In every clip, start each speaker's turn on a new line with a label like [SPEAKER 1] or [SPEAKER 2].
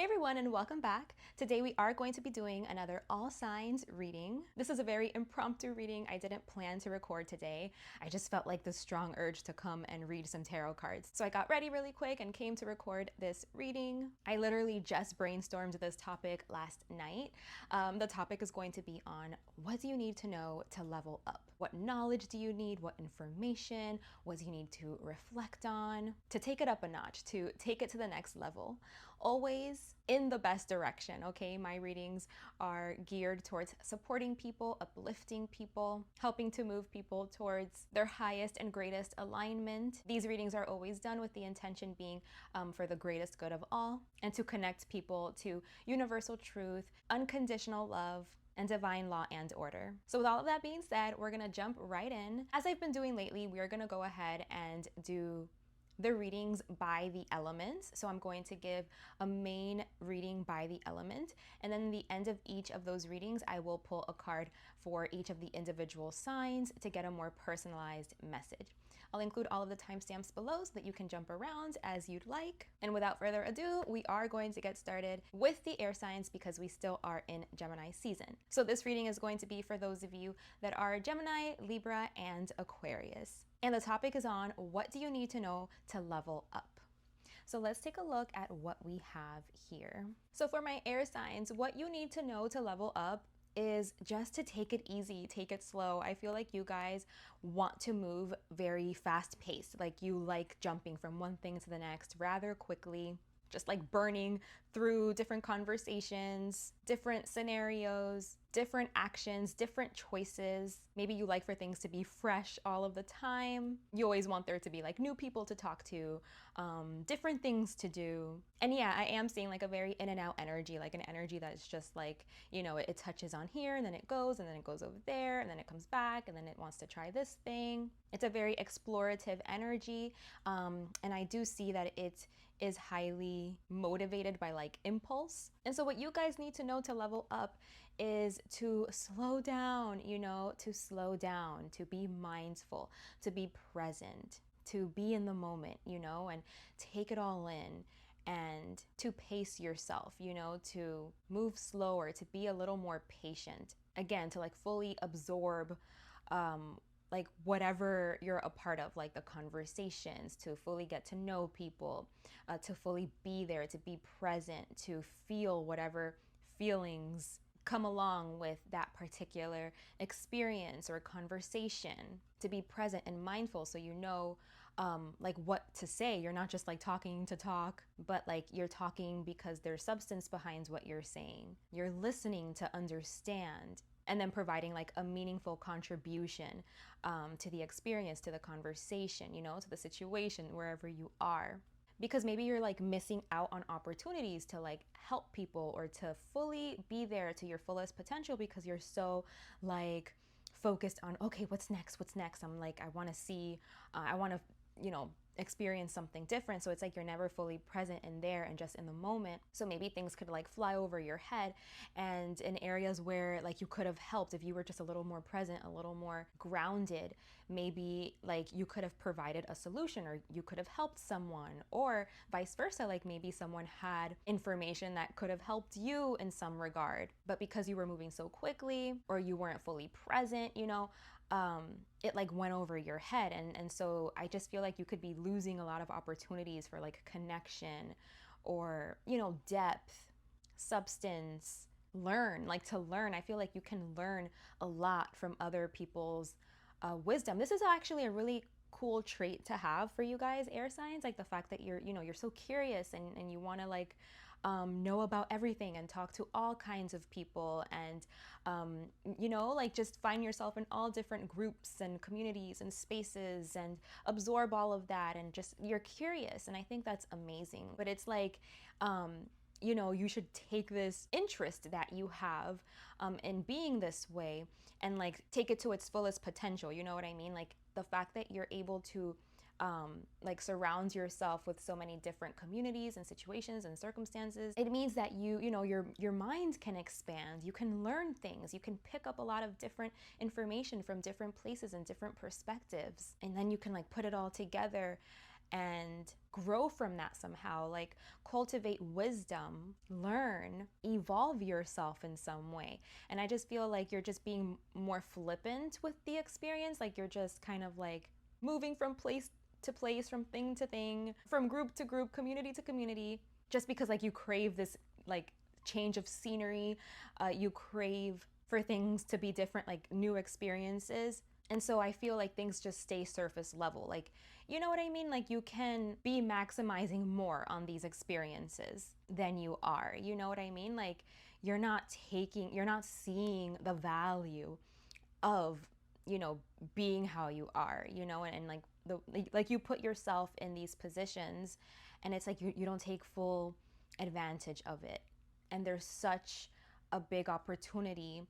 [SPEAKER 1] everyone, and welcome back. Today we are going to be doing another all signs reading. This is a very impromptu reading. I didn't plan to record today. I just felt like the strong urge to come and read some tarot cards. So I got ready really quick and came to record this reading. I literally just brainstormed this topic last night. The topic is going to be on what do you need to know to level up? What knowledge do you need? What information? What do you need to reflect on? To take it up a notch, to take it to the next level. Always in the best direction, okay? My readings are geared towards supporting people, uplifting people, helping to move people towards their highest and greatest alignment. These readings are always done with the intention being for the greatest good of all and to connect people to universal truth, unconditional love, and divine law and order. So with all of that being said, we're gonna jump right in. As I've been doing lately, we are gonna go ahead and do the readings by the elements. So I'm going to give a main reading by the element, and then at the end of each of those readings, I will pull a card for each of the individual signs to get a more personalized message. I'll include all of the timestamps below so that you can jump around as you'd like. And without further ado, we are going to get started with the air signs because we still are in Gemini season. So this reading is going to be for those of you that are Gemini, Libra, and Aquarius. And the topic is on what do you need to know to level up? So let's take a look at what we have here. So for my air signs, what you need to know to level up is just to take it easy, take it slow. I feel like you guys want to move very fast paced, like you like jumping from one thing to the next rather quickly, just like burning through different conversations, different scenarios, different actions, different choices. Maybe you like for things to be fresh all of the time. You always want there to be like new people to talk to, different things to do. And yeah, I am seeing like a very in and out energy, like an energy that's just like, you know, it touches on here and then it goes over there and then it comes back and then it wants to try this thing. It's a very explorative energy. And I do see that it is highly motivated by like impulse. And so what you guys need to know to level up is to slow down, you know, to slow down, to be mindful, to be present, to be in the moment, you know, and take it all in, and to pace yourself, you know, to move slower, to be a little more patient. Again, to like fully absorb like whatever you're a part of, like the conversations, to fully get to know people, to fully be there, to be present, to feel whatever feelings come along with that particular experience or conversation, to be present and mindful so you know like what to say. You're not just like talking to talk, but like you're talking because there's substance behind what you're saying. You're listening to understand, and then providing like a meaningful contribution to the experience, to the conversation, you know, to the situation, wherever you are. Because maybe you're like missing out on opportunities to like help people or to fully be there to your fullest potential because you're so like focused on, okay, what's next? I'm like, I want to see, I want to, you know, experience something different. So it's like you're never fully present in there and just in the moment. So maybe things could like fly over your head, and in areas where like you could have helped if you were just a little more present, a little more grounded, maybe like you could have provided a solution or you could have helped someone, or vice versa, like maybe someone had information that could have helped you in some regard, but because you were moving so quickly or you weren't fully present, you know, it like went over your head. And so I just feel like you could be losing a lot of opportunities for like connection or, you know, depth, substance, learn. I feel like you can learn a lot from other people's wisdom. This is actually a really cool trait to have for you guys, air signs, like the fact that you're, you know, you're so curious and you want to like know about everything and talk to all kinds of people and you know, like just find yourself in all different groups and communities and spaces and absorb all of that, and just you're curious, and I think that's amazing. But it's like you know, you should take this interest that you have in being this way and like take it to its fullest potential. You know what I mean? Like the fact that you're able to like surround yourself with so many different communities and situations and circumstances, it means that you know, your mind can expand. You can learn things. You can pick up a lot of different information from different places and different perspectives, and then you can like put it all together and grow from that somehow, like cultivate wisdom, learn, evolve yourself in some way. And I just feel like you're just being more flippant with the experience. Like you're just kind of like moving from place to place, from thing to thing, from group to group, community to community, just because like you crave this like change of scenery, you crave for things to be different, like new experiences. And so I feel like things just stay surface level. Like, you know what I mean? Like you can be maximizing more on these experiences than you are. You know what I mean? Like you're not seeing the value of, you know, being how you are, you know, and like like you put yourself in these positions and it's like you don't take full advantage of it. And there's such a big opportunity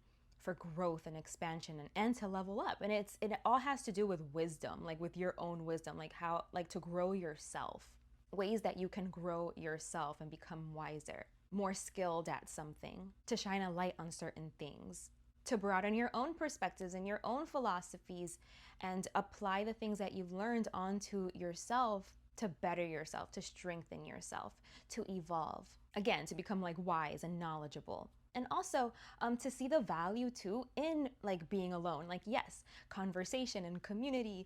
[SPEAKER 1] for growth and expansion and to level up. And it all has to do with wisdom, like with your own wisdom, like how, like to grow yourself, ways that you can grow yourself and become wiser, more skilled at something, to shine a light on certain things, to broaden your own perspectives and your own philosophies and apply the things that you've learned onto yourself to better yourself, to strengthen yourself, to evolve. Again, to become like wise and knowledgeable. And also to see the value too in like being alone. Like yes, conversation and community,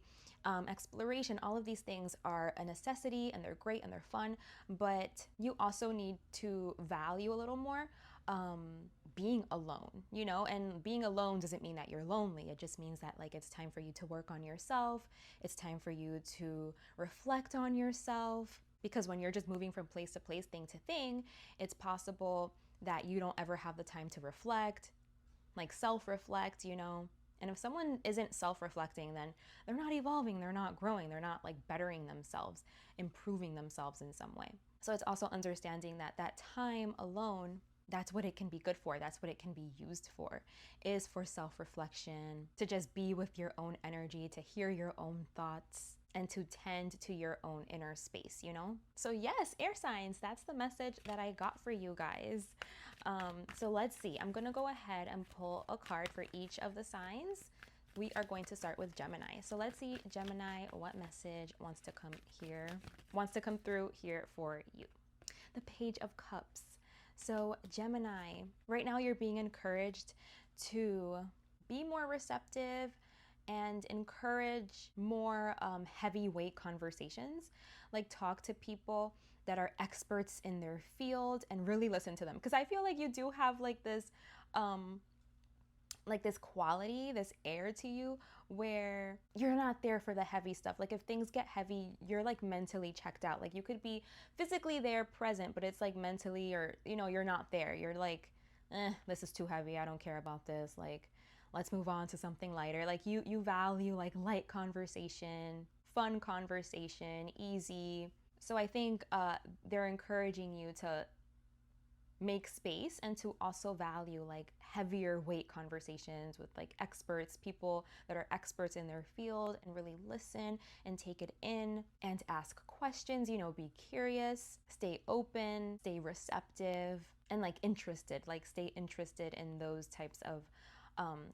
[SPEAKER 1] exploration, all of these things are a necessity and they're great and they're fun, but you also need to value a little more being alone, you know. And being alone doesn't mean that you're lonely. It just means that like it's time for you to work on yourself. It's time for you to reflect on yourself, because when you're just moving from place to place, thing to thing, it's possible that you don't ever have the time to reflect, like self-reflect, you know. And if someone isn't self-reflecting, then they're not evolving, they're not growing, they're not like bettering themselves, improving themselves in some way. So it's also understanding that that time alone, that's what it can be good for. That's what it can be used for, is for self-reflection, to just be with your own energy, to hear your own thoughts, and to tend to your own inner space, you know? So yes, air signs, that's the message that I got for you guys. So let's see, I'm gonna go ahead and pull a card for each of the signs. We are going to start with Gemini. So let's see, Gemini, what message wants to come through here for you. The Page of Cups. So Gemini, right now you're being encouraged to be more receptive and encourage more heavyweight conversations. Like talk to people that are experts in their field and really listen to them. Because I feel like you do have like this quality, this air to you where you're not there for the heavy stuff. Like if things get heavy, you're like mentally checked out. Like you could be physically there present, but it's like mentally, or you know, you're not there. You're like, this is too heavy. I don't care about this. Like, let's move on to something lighter. Like you value like light conversation, fun conversation, easy. So I think they're encouraging you to make space and to also value like heavier weight conversations with like experts, people that are experts in their field, and really listen and take it in and ask questions, you know, be curious, stay open, stay receptive, and like interested, like stay interested in those types of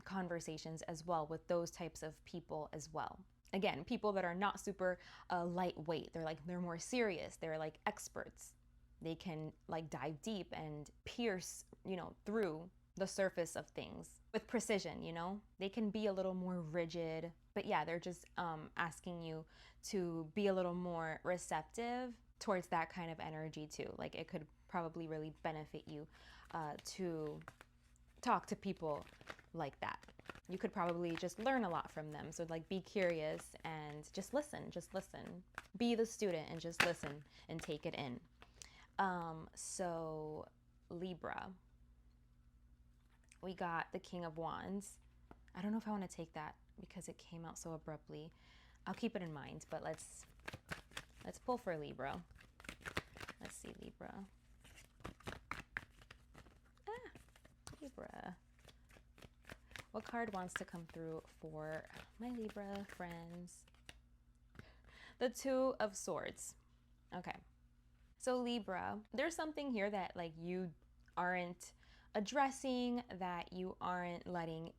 [SPEAKER 1] conversations as well, with those types of people as well. Again, people that are not super lightweight, they're more serious, they're like experts. They can like dive deep and pierce, you know, through the surface of things with precision, you know. They can be a little more rigid, but yeah, they're just asking you to be a little more receptive towards that kind of energy too. Like it could probably really benefit you to talk to people like that. You could probably just learn a lot from them. So like be curious and just listen. Be the student and just listen and take it in. So Libra, we got the King of Wands. I don't know if I want to take that because it came out so abruptly. I'll keep it in mind, but let's pull for Libra. Let's see, Libra. Libra. What card wants to come through for my Libra friends? The Two of Swords. Okay. So Libra, there's something here that like you aren't addressing, that you aren't letting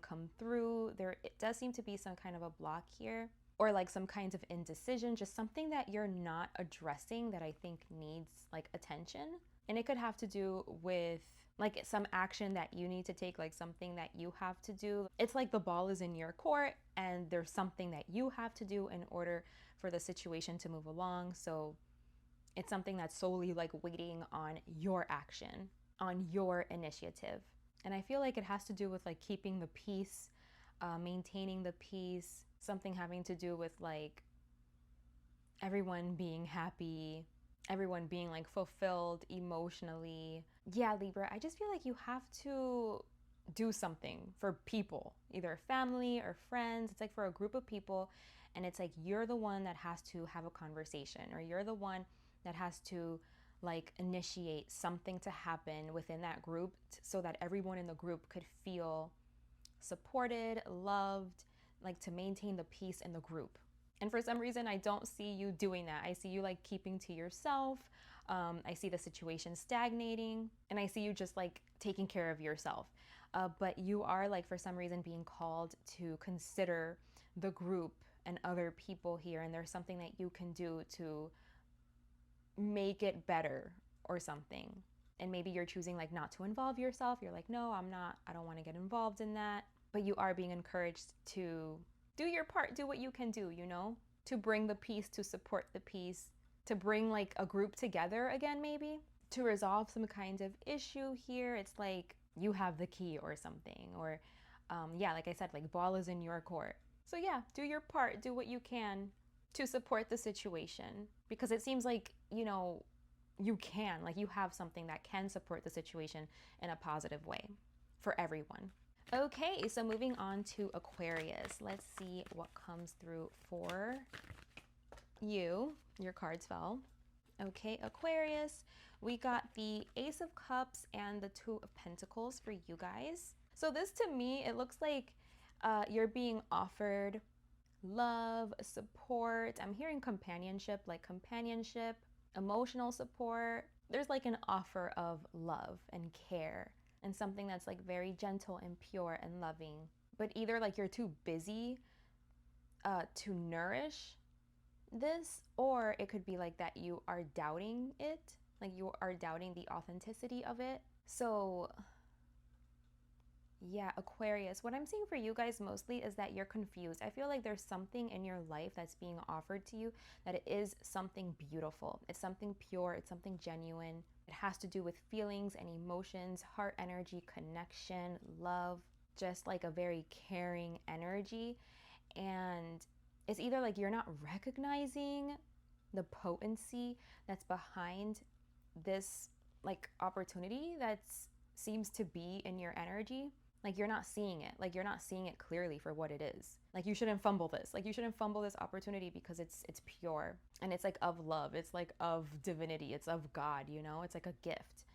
[SPEAKER 1] come through. It does seem to be some kind of a block here, or like some kinds of indecision, just something that you're not addressing that I think needs like attention. And it could have to do with like some action that you need to take, like something that you have to do. It's like the ball is in your court and there's something that you have to do in order for the situation to move along. So it's something that's solely like waiting on your action, on your initiative. And I feel like it has to do with like keeping the peace, maintaining the peace, something having to do with like everyone being happy, everyone being like fulfilled emotionally. Yeah, Libra, I just feel like you have to do something for people, either family or friends. It's like for a group of people, and it's like you're the one that has to have a conversation, or you're the one that has to like initiate something to happen within that group so that everyone in the group could feel supported, loved, like to maintain the peace in the group. And for some reason, I don't see you doing that. I see you like keeping to yourself. I see the situation stagnating, and I see you just like taking care of yourself. But you are like, for some reason, being called to consider the group and other people here. And there's something that you can do to make it better or something. And maybe you're choosing like not to involve yourself. You're like, no, I don't want to get involved in that. But you are being encouraged to do your part, do what you can do, you know, to bring the peace, to support the peace, to bring like a group together again, maybe to resolve some kind of issue here. It's like you have the key or something, or yeah, like I said, like ball is in your court. So yeah, do your part, do what you can to support the situation, because it seems like, you know, you can, like you have something that can support the situation in a positive way for everyone. Okay, so moving on to Aquarius. Let's see what comes through for you. Your cards fell. Okay, Aquarius, we got the Ace of Cups and the Two of Pentacles for you guys. So this, to me, it looks like you're being offered love, support. I'm hearing companionship, like companionship, emotional support. There's like an offer of love and care, and something that's like very gentle and pure and loving. But either like you're too busy to nourish this, or it could be like that you are doubting it, like you are doubting the authenticity of it. So yeah, Aquarius, what I'm seeing for you guys mostly is that you're confused. I feel like there's something in your life that's being offered to you, that it is something beautiful. It's something pure. It's something genuine. It has to do with feelings and emotions, heart energy, connection, love, just like a very caring energy. And it's either like you're not recognizing the potency that's behind this like opportunity that seems to be in your energy. Like you're not seeing it. Like you're not seeing it clearly for what it is. Like you shouldn't fumble this. Like you shouldn't fumble this opportunity because it's pure, and it's like of love. It's like of divinity. It's of God, you know? It's like a gift.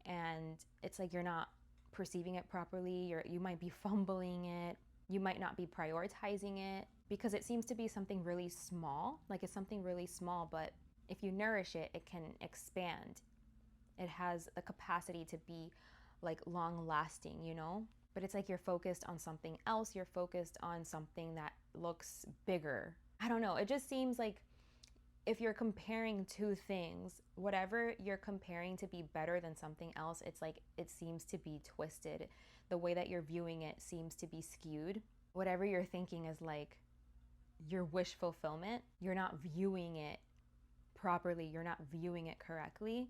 [SPEAKER 1] And it's like you're not perceiving it properly. You might be fumbling it. You might not be prioritizing it because it seems to be something really small. Like it's something really small, but if you nourish it, it can expand. It has the capacity to be like long lasting, you know? But it's like you're focused on something else. You're focused on something that looks bigger. I don't know. It just seems like if you're comparing two things, whatever you're comparing to be better than something else, it's like it seems to be twisted. The way that you're viewing it seems to be skewed. Whatever you're thinking is like your wish fulfillment, you're not viewing it properly. You're not viewing it correctly.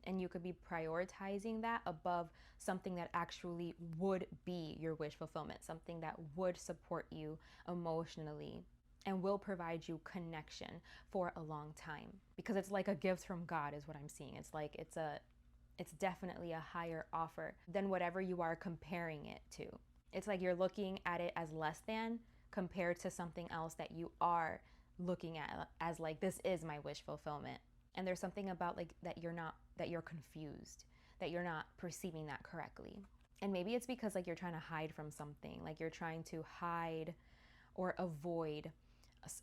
[SPEAKER 1] And you could be prioritizing that above something that actually would be your wish fulfillment, something that would support you emotionally and will provide you connection for a long time. Because it's like a gift from God is what I'm seeing. It's like it's definitely a higher offer than whatever you are comparing it to. It's like you're looking at it as less than compared to something else that you are looking at as like, this is my wish fulfillment. And there's something about like that you're confused, that you're not perceiving that correctly. And maybe it's because like you're trying to hide from something, like you're trying to hide or avoid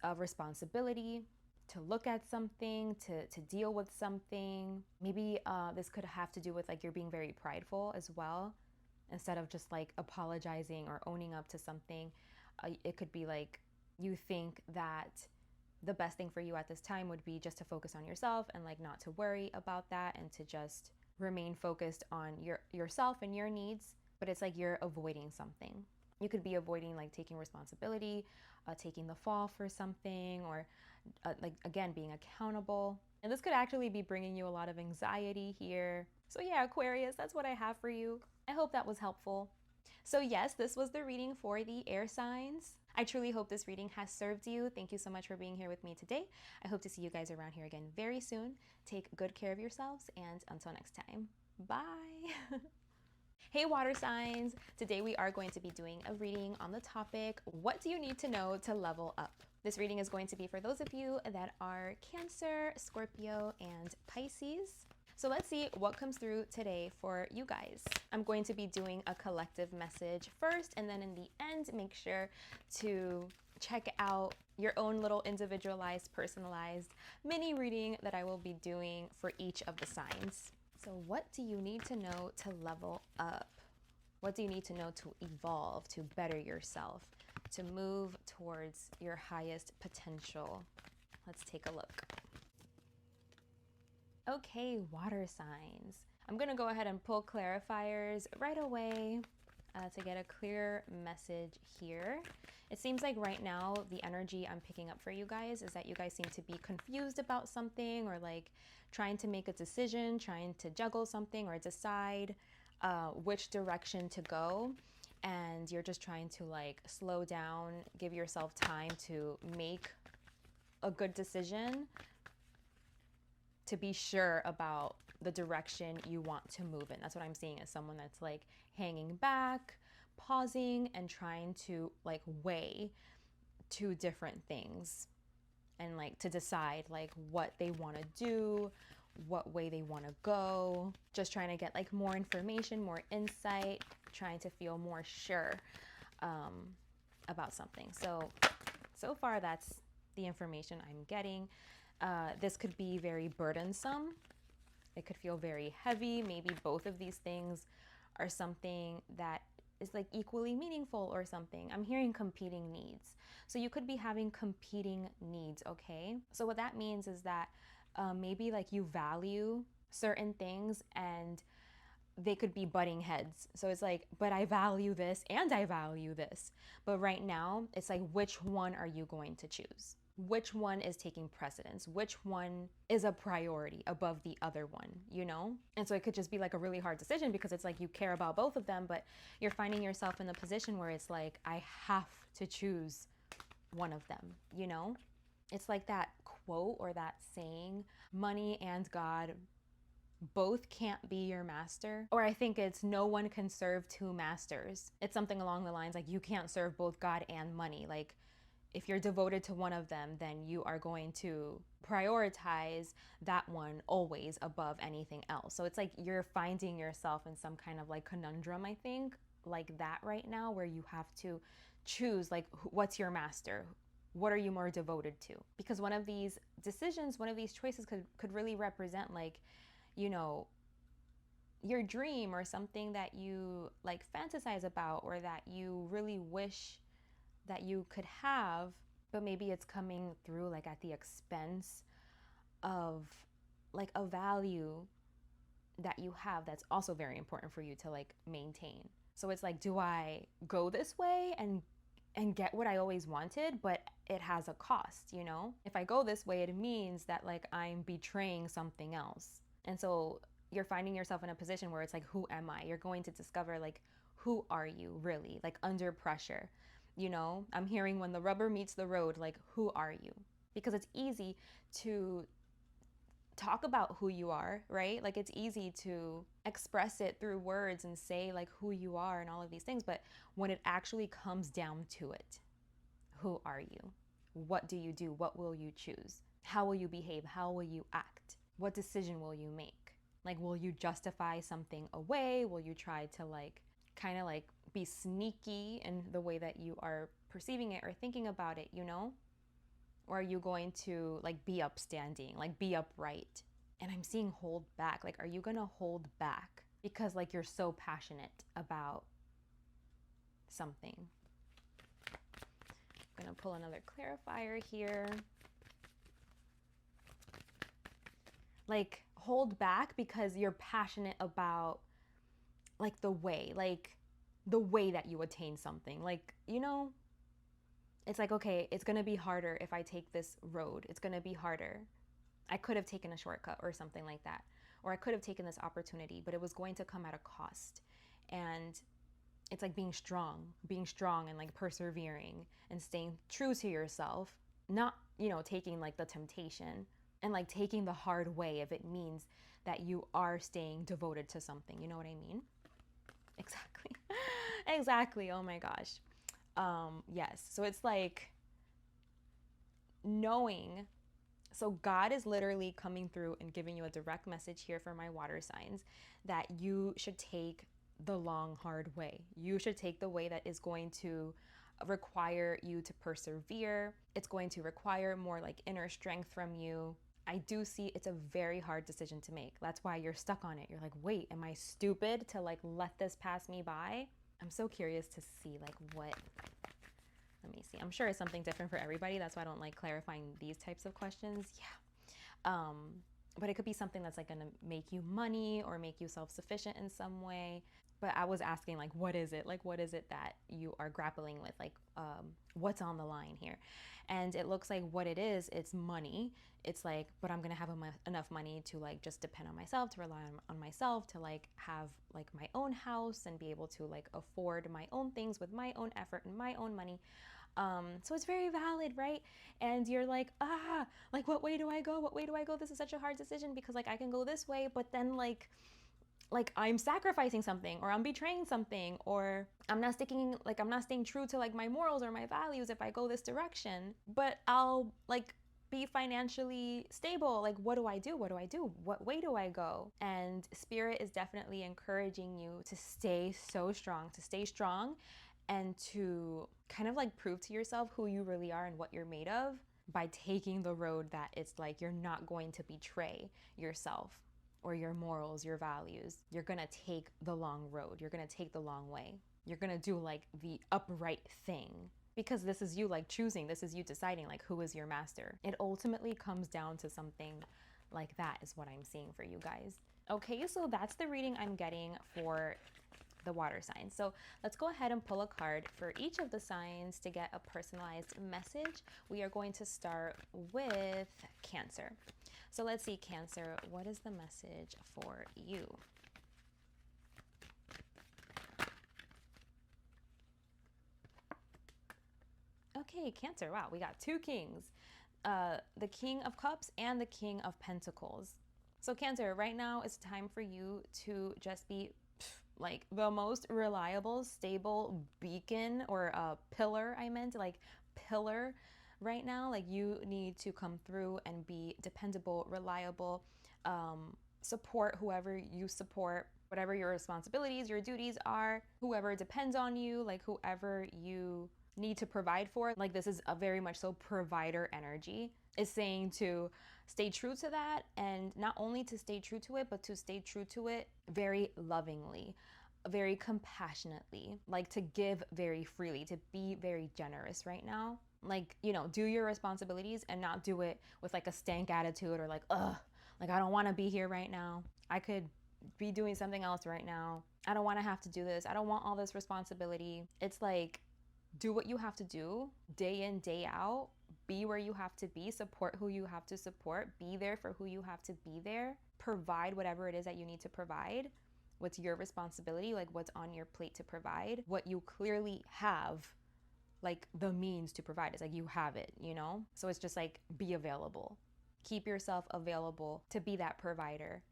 [SPEAKER 1] a responsibility, to look at something, to deal with something. Maybe this could have to do with like you're being very prideful as well. Instead of just like apologizing or owning up to something, it could be like you think that the best thing for you at this time would be just to focus on yourself and like not to worry about that and to just remain focused on yourself and your needs. But it's like you're avoiding something. You could be avoiding like taking responsibility, taking the fall for something, or like again being accountable. And this could actually be bringing you a lot of anxiety here. So yeah, Aquarius, that's what I have for you. I hope that was helpful. So yes, this was the reading for the air signs. I truly hope this reading has served you. Thank you so much for being here with me today. I hope to see you guys around here again very soon. Take good care of yourselves, and until next time, bye. Hey water signs, today we are going to be doing a reading on the topic, what do you need to know to level up? This reading is going to be for those of you that are Cancer, Scorpio, and Pisces. So let's see what comes through today for you guys. I'm going to be doing a collective message first, and then in the end, make sure to check out your own little individualized, personalized mini reading that I will be doing for each of the signs. So what do you need to know to level up? What do you need to know to evolve, to better yourself, to move towards your highest potential? Let's take a look. Okay, water signs. I'm gonna go ahead and pull clarifiers right away to get a clear message here. It seems like right now the energy I'm picking up for you guys is that you guys seem to be confused about something, or like trying to make a decision, trying to juggle something or decide which direction to go. And you're just trying to like slow down, give yourself time to make a good decision, to be sure about the direction you want to move in. That's what I'm seeing as someone that's like hanging back, pausing, and trying to like weigh two different things and like to decide like what they want to do, what way they want to go, just trying to get like more information, more insight, trying to feel more sure about something. So far that's the information I'm getting. This could be very burdensome. It could feel very heavy. Maybe both of these things are something that is like equally meaningful or something. I'm hearing competing needs. So you could be having competing needs, okay? So what that means is that maybe like you value certain things and they could be butting heads. So it's like, but I value this and I value this. But right now, it's like, which one are you going to choose? Which one is taking precedence? Which one is a priority above the other one, you know? And so it could just be like a really hard decision because it's like you care about both of them, but you're finding yourself in the position where it's like, I have to choose one of them, you know? It's like that quote or that saying, money and God both can't be your master. Or I think it's no one can serve two masters. It's something along the lines like you can't serve both God and money. Like if you're devoted to one of them, then you are going to prioritize that one always above anything else. So it's like you're finding yourself in some kind of like conundrum, I think, like that right now, where you have to choose like what's your master? What are you more devoted to? Because one of these decisions, one of these choices could really represent like, you know, your dream or something that you like fantasize about or that you really wish that you could have, but maybe it's coming through like at the expense of like a value that you have that's also very important for you to like maintain. So it's like, do I go this way and get what I always wanted, but it has a cost, you know? If I go this way, it means that like I'm betraying something else. And so you're finding yourself in a position where it's like, who am I? You're going to discover like, who are you really? Like under pressure, you know? I'm hearing when the rubber meets the road, like, who are you? Because it's easy to talk about who you are, right? Like it's easy to express it through words and say like who you are and all of these things. But when it actually comes down to it, who are you? What do you do? What will you choose? How will you behave? How will you act? What decision will you make? Like, will you justify something away? Will you try to like, kind of like be sneaky in the way that you are perceiving it or thinking about it, you know? Or are you going to like be upstanding, like be upright? And I'm seeing hold back. Like, are you gonna hold back because like you're so passionate about something? I'm gonna pull another clarifier here. Like, hold back because you're passionate about like the way that you attain something. Like, you know, it's like, okay, it's gonna be harder if I take this road. It's gonna be harder. I could have taken a shortcut or something like that. Or I could have taken this opportunity, but it was going to come at a cost. And it's like being strong and like persevering and staying true to yourself, not, you know, taking like the temptation and like taking the hard way if it means that you are staying devoted to something. You know what I mean? Exactly. Exactly. Oh my gosh. Yes. So it's like knowing. So God is literally coming through and giving you a direct message here for my water signs that you should take the long, hard way. You should take the way that is going to require you to persevere. It's going to require more like inner strength from you. I do see it's a very hard decision to make. That's why you're stuck on it. You're like, wait, am I stupid to like let this pass me by? I'm so curious to see like what, let me see. I'm sure it's something different for everybody. That's why I don't like clarifying these types of questions. Yeah. But it could be something that's like going to make you money or make you self-sufficient in some way. But I was asking like, what is it? Like, what is it that you are grappling with? Like, what's on the line here? And it looks like what it is, it's money. It's like, but I'm going to have enough money to like just depend on myself, to rely on myself, to like have like my own house and be able to like afford my own things with my own effort and my own money. So it's very valid, right? And you're like, like what way do I go? What way do I go? This is such a hard decision because like I can go this way, but then like I'm sacrificing something or I'm betraying something or I'm not staying true to like my morals or my values if I go this direction, but I'll like be financially stable. Like, what do I do? What do I do? What way do I go? And Spirit is definitely encouraging you to stay so strong, to stay strong and to kind of like prove to yourself who you really are and what you're made of by taking the road that it's like you're not going to betray yourself or your morals, your values. You're gonna take the long road. You're gonna take the long way. You're gonna do like the upright thing because this is you like choosing, this is you deciding like who is your master. It ultimately comes down to something like that is what I'm seeing for you guys. Okay, so that's the reading I'm getting for the water signs. So let's go ahead and pull a card for each of the signs to get a personalized message. We are going to start with Cancer. So let's see, Cancer, what is the message for you? Okay, Cancer, wow, we got two kings. The King of Cups and the King of Pentacles. So Cancer, right now it's time for you to just be like the most reliable, stable beacon or pillar, pillar right now. Like you need to come through and be dependable, reliable, support whoever you support, whatever your responsibilities, your duties are, whoever depends on you, like whoever you need to provide for. Like this is a very much so provider energy. Is saying to stay true to that, and not only to stay true to it, but to stay true to it very lovingly, very compassionately, like to give very freely, to be very generous right now. Like, you know, do your responsibilities and not do it with like a stank attitude or like, ugh, like I don't want to be here right now. I could be doing something else right now. I don't want to have to do this. I don't want all this responsibility. It's like, do what you have to do day in, day out. Be where you have to be, support who you have to support, be there for who you have to be there, provide whatever it is that you need to provide. What's your responsibility, like what's on your plate to provide, what you clearly have, like the means to provide. It's like you have it, you know? So it's just like be available. Keep yourself available to be that provider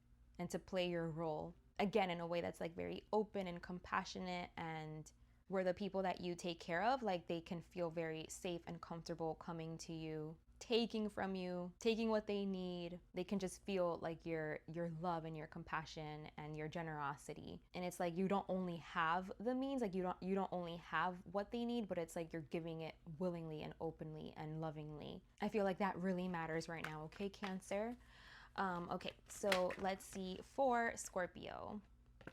[SPEAKER 1] and to play your role, again, in a way that's like very open and compassionate, and where the people that you take care of, like they can feel very safe and comfortable coming to you, taking from you, taking what they need. They can just feel like your love and your compassion and your generosity. And it's like you don't only have the means, like you don't only have what they need, but it's like you're giving it willingly and openly and lovingly. I feel like that really matters right now, okay, Cancer? Okay, so let's see for Scorpio.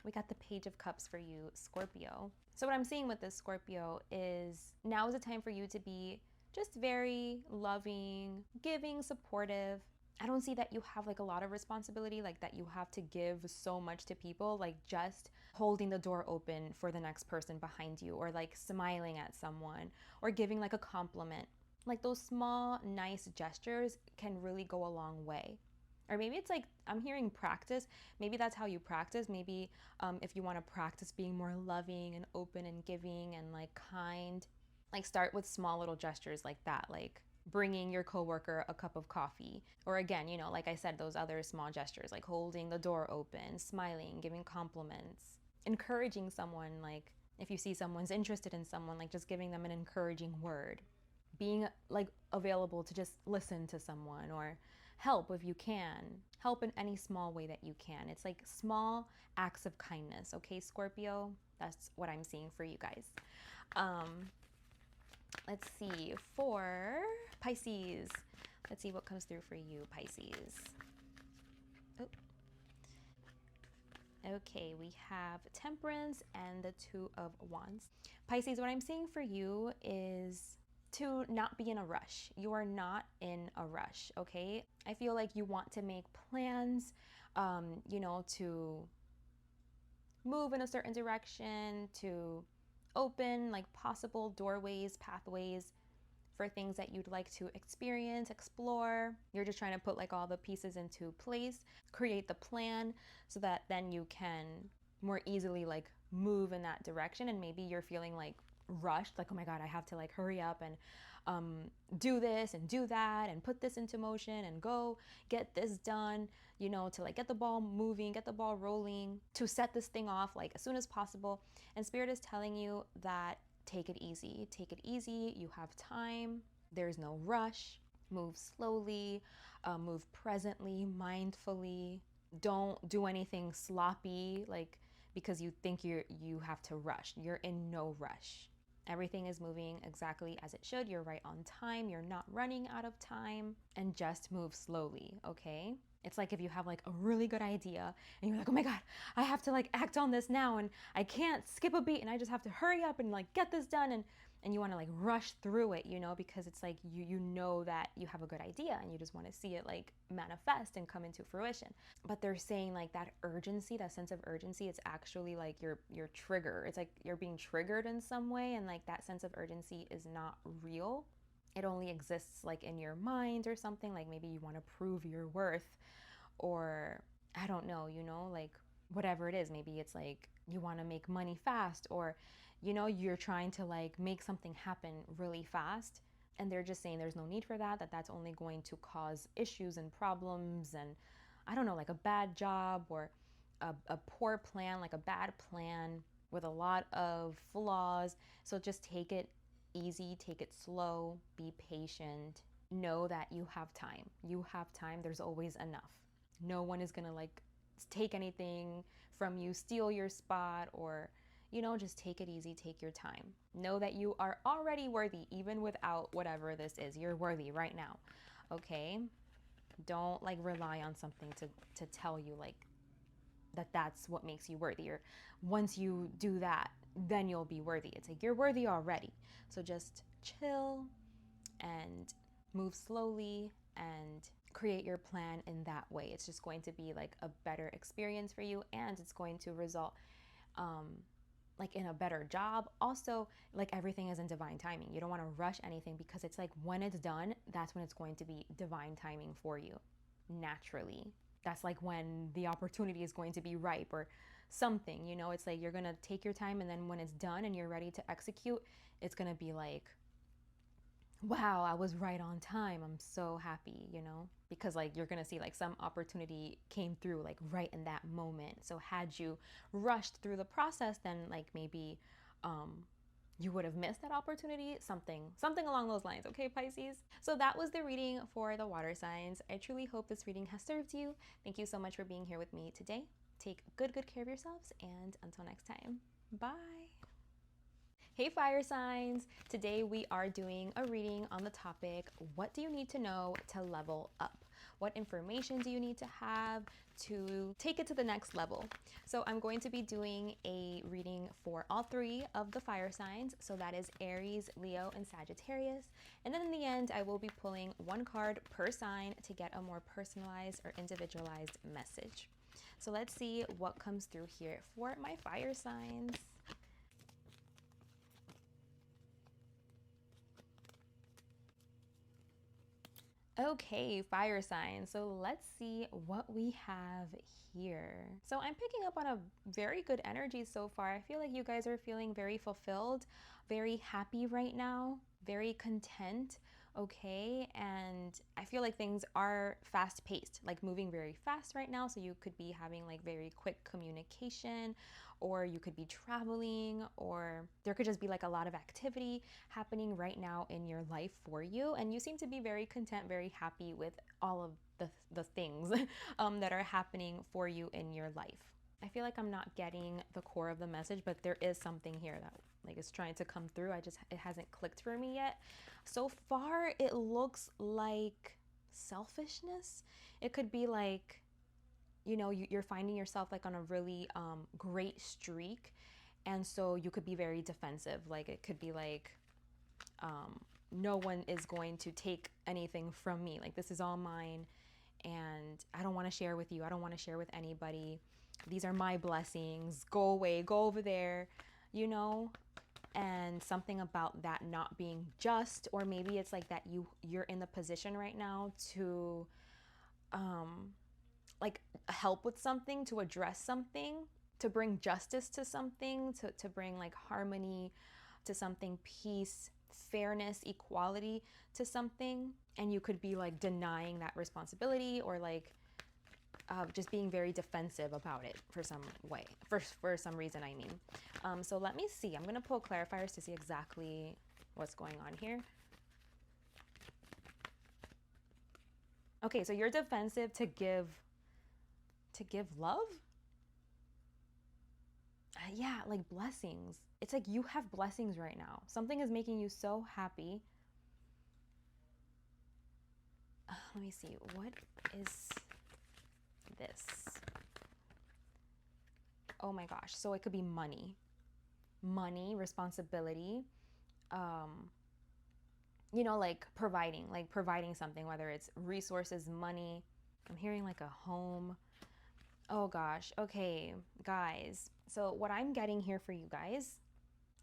[SPEAKER 1] We got the Page of Cups for you, Scorpio. So what I'm seeing with this Scorpio is now is the time for you to be just very loving, giving, supportive. I don't see that you have like a lot of responsibility, like that you have to give so much to people, like just holding the door open for the next person behind you, or like smiling at someone, or giving like a compliment. Like those small, nice gestures can really go a long way. Or maybe it's like, I'm hearing practice. Maybe that's how you practice. Maybe if you want to practice being more loving and open and giving and like kind, like start with small little gestures like that, like bringing your coworker a cup of coffee. Or again, you know, like I said, those other small gestures, like holding the door open, smiling, giving compliments, encouraging someone. Like if you see someone's interested in someone, like just giving them an encouraging word, being like available to just listen to someone, or help if you can, help in any small way that you can. It's like small acts of kindness. Okay, Scorpio, that's what I'm seeing for you guys. Let's see, for Pisces, let's see what comes through for you, Pisces. Oh. Okay, we have Temperance and the Two of Wands. Pisces, what I'm seeing for you is to not be in a rush. You are not in a rush, okay? I feel like you want to make plans, you know, to move in a certain direction, to open like possible doorways, pathways for things that you'd like to experience, explore. You're just trying to put like all the pieces into place, create the plan so that then you can more easily like move in that direction. And maybe you're feeling like rushed, like, oh my God, I have to like hurry up and do this and do that and put this into motion and go get this done, you know, to like get the ball moving, get the ball rolling, to set this thing off like as soon as possible. And Spirit is telling you that take it easy. Take it easy. You have time. There's no rush. Move slowly, move presently, mindfully. Don't do anything sloppy, like because you think you have to rush. You're in no rush. Everything is moving exactly as it should. You're right on time. You're not running out of time. And just move slowly, okay? It's like if you have like a really good idea and you're like, oh my God, I have to like act on this now and I can't skip a beat and I just have to hurry up and like get this done, and you want to like rush through it, you know, because it's like you know that you have a good idea and you just want to see it like manifest and come into fruition. But they're saying like that urgency, that sense of urgency, it's actually like your trigger. It's like you're being triggered in some way, and like that sense of urgency is not real. It only exists like in your mind or something, like maybe you want to prove your worth, or I don't know, you know, like whatever it is. Maybe it's like you want to make money fast, or you know, you're trying to like make something happen really fast, and they're just saying there's no need for that, that's only going to cause issues and problems, and I don't know, like a bad job, or a poor plan, like a bad plan with a lot of flaws. So just take it easy, take it slow, be patient, know that you have time. You have time. There's always enough. No one is gonna like take anything from you, steal your spot, or you know, just take it easy, take your time. Know that you are already worthy, even without whatever this is. You're worthy right now, okay? Don't like rely on something to tell you like that's what makes you worthy, or once you do that, then you'll be worthy. It's like you're worthy already. So just chill and move slowly and create your plan in that way. It's just going to be like a better experience for you, and it's going to result like in a better job. Also, like everything is in divine timing. You don't want to rush anything, because it's like when it's done, that's when it's going to be divine timing for you naturally. That's like when the opportunity is going to be ripe or something, you know. It's like you're going to take your time, and then when it's done and you're ready to execute, it's going to be like, wow, I was right on time. I'm so happy, you know, because like you're going to see like some opportunity came through like right in that moment. So had you rushed through the process, then like maybe you would have missed that opportunity, something along those lines. Okay, Pisces? So that was the reading for the water signs. I truly hope this reading has served you. Thank you so much for being here with me today. Take good care of yourselves, and until next time, bye. Hey fire signs! Today we are doing a reading on the topic, what do you need to know to level up? What information do you need to have to take it to the next level? So I'm going to be doing a reading for all three of the fire signs. So that is Aries, Leo, and Sagittarius. And then in the end, I will be pulling one card per sign to get a more personalized or individualized message. So let's see what comes through here for my fire signs. Okay, fire signs. So let's see what we have here. So I'm picking up on a very good energy so far. I feel like you guys are feeling very fulfilled, very happy right now, very content. Okay, and I feel like things are fast paced, like moving very fast right now. So you could be having like very quick communication, or you could be traveling, or there could just be like a lot of activity happening right now in your life for you. And you seem to be very content, very happy with all of the things that are happening for you in your life. I feel like I'm not getting the core of the message, but there is something here that like is trying to come through. It hasn't clicked for me yet. So far, it looks like selfishness. It could be like, you know, you're finding yourself like on a really great streak. And so you could be very defensive. Like it could be like, no one is going to take anything from me. Like this is all mine and I don't want to share with you. I don't want to share with anybody. These are my blessings. Go away, go over there, you know? And something about that not being just, or maybe it's like that you're in the position right now to like help with something, to address something, to bring justice to something, to bring like harmony to something, peace, fairness, equality to something. And you could be like denying that responsibility, or like just being very defensive about it for some way, for some reason, I mean. So let me see. I'm going to pull clarifiers to see exactly what's going on here. Okay, so you're defensive to give love? Yeah, like blessings. It's like you have blessings right now. Something is making you so happy. Let me see. What is this? Oh my gosh. So it could be money, responsibility, you know, like providing something, whether it's resources, money. I'm hearing like a home. Oh gosh. Okay, guys. So what I'm getting here for you guys,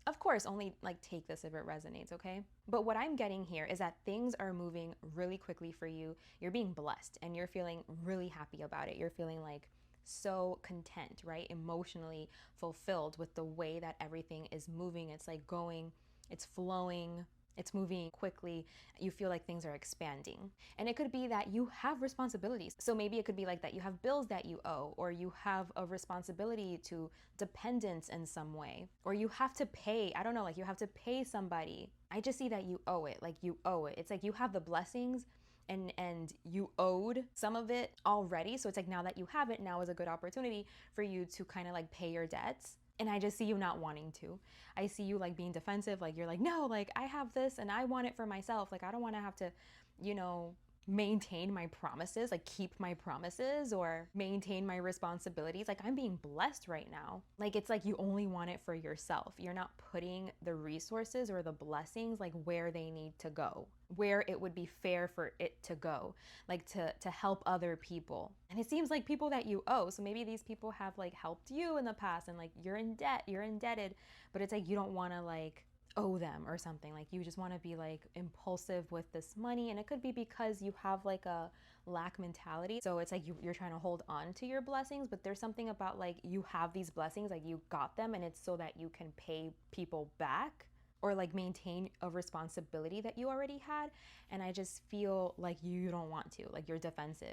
[SPEAKER 1] of course, only like take this if it resonates, okay? But what I'm getting here is that things are moving really quickly for you. You're being blessed and you're feeling really happy about it. You're feeling like so content, right? Emotionally fulfilled with the way that everything is moving. It's like going, it's flowing, it's moving quickly. You feel like things are expanding. And it could be that you have responsibilities. So maybe it could be like that you have bills that you owe, or you have a responsibility to dependents in some way, or you have to pay, I don't know, like you have to pay somebody. I just see that you owe it, like you owe it. It's like you have the blessings and you owed some of it already. So it's like now that you have it, now is a good opportunity for you to kind of like pay your debts. And I just see you not wanting to. I see you like being defensive. Like you're like, no, like I have this and I want it for myself. Like I don't want to have to, you know, maintain my promises, like keep my promises or maintain my responsibilities. Like I'm being blessed right now. Like it's like you only want it for yourself. You're not putting the resources or the blessings like where they need to go, where it would be fair for it to go, like to help other people. And it seems like people that you owe. So maybe these people have like helped you in the past and like you're in debt, you're indebted, but it's like you don't want to like owe them or something. Like you just want to be like impulsive with this money, and it could be because you have like a lack mentality. So it's like you're trying to hold on to your blessings, but there's something about like you have these blessings, like you got them, and it's so that you can pay people back or like maintain a responsibility that you already had. And I just feel like you don't want to, like you're defensive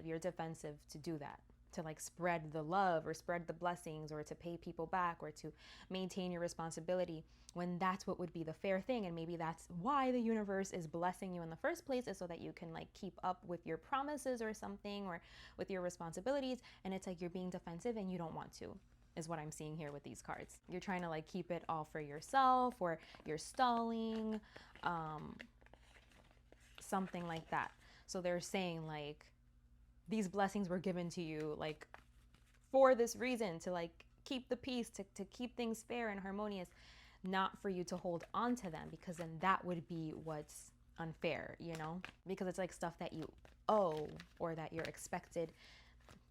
[SPEAKER 1] to do that, to like spread the love or spread the blessings or to pay people back or to maintain your responsibility, when that's what would be the fair thing. And maybe that's why the universe is blessing you in the first place, is so that you can like keep up with your promises or something, or with your responsibilities. And it's like you're being defensive and you don't want to, is what I'm seeing here with these cards. You're trying to like keep it all for yourself, or you're stalling, something like that. So they're saying like, these blessings were given to you like for this reason, to like keep the peace, to keep things fair and harmonious, not for you to hold on to them, because then that would be what's unfair, you know? Because it's like stuff that you owe or that you're expected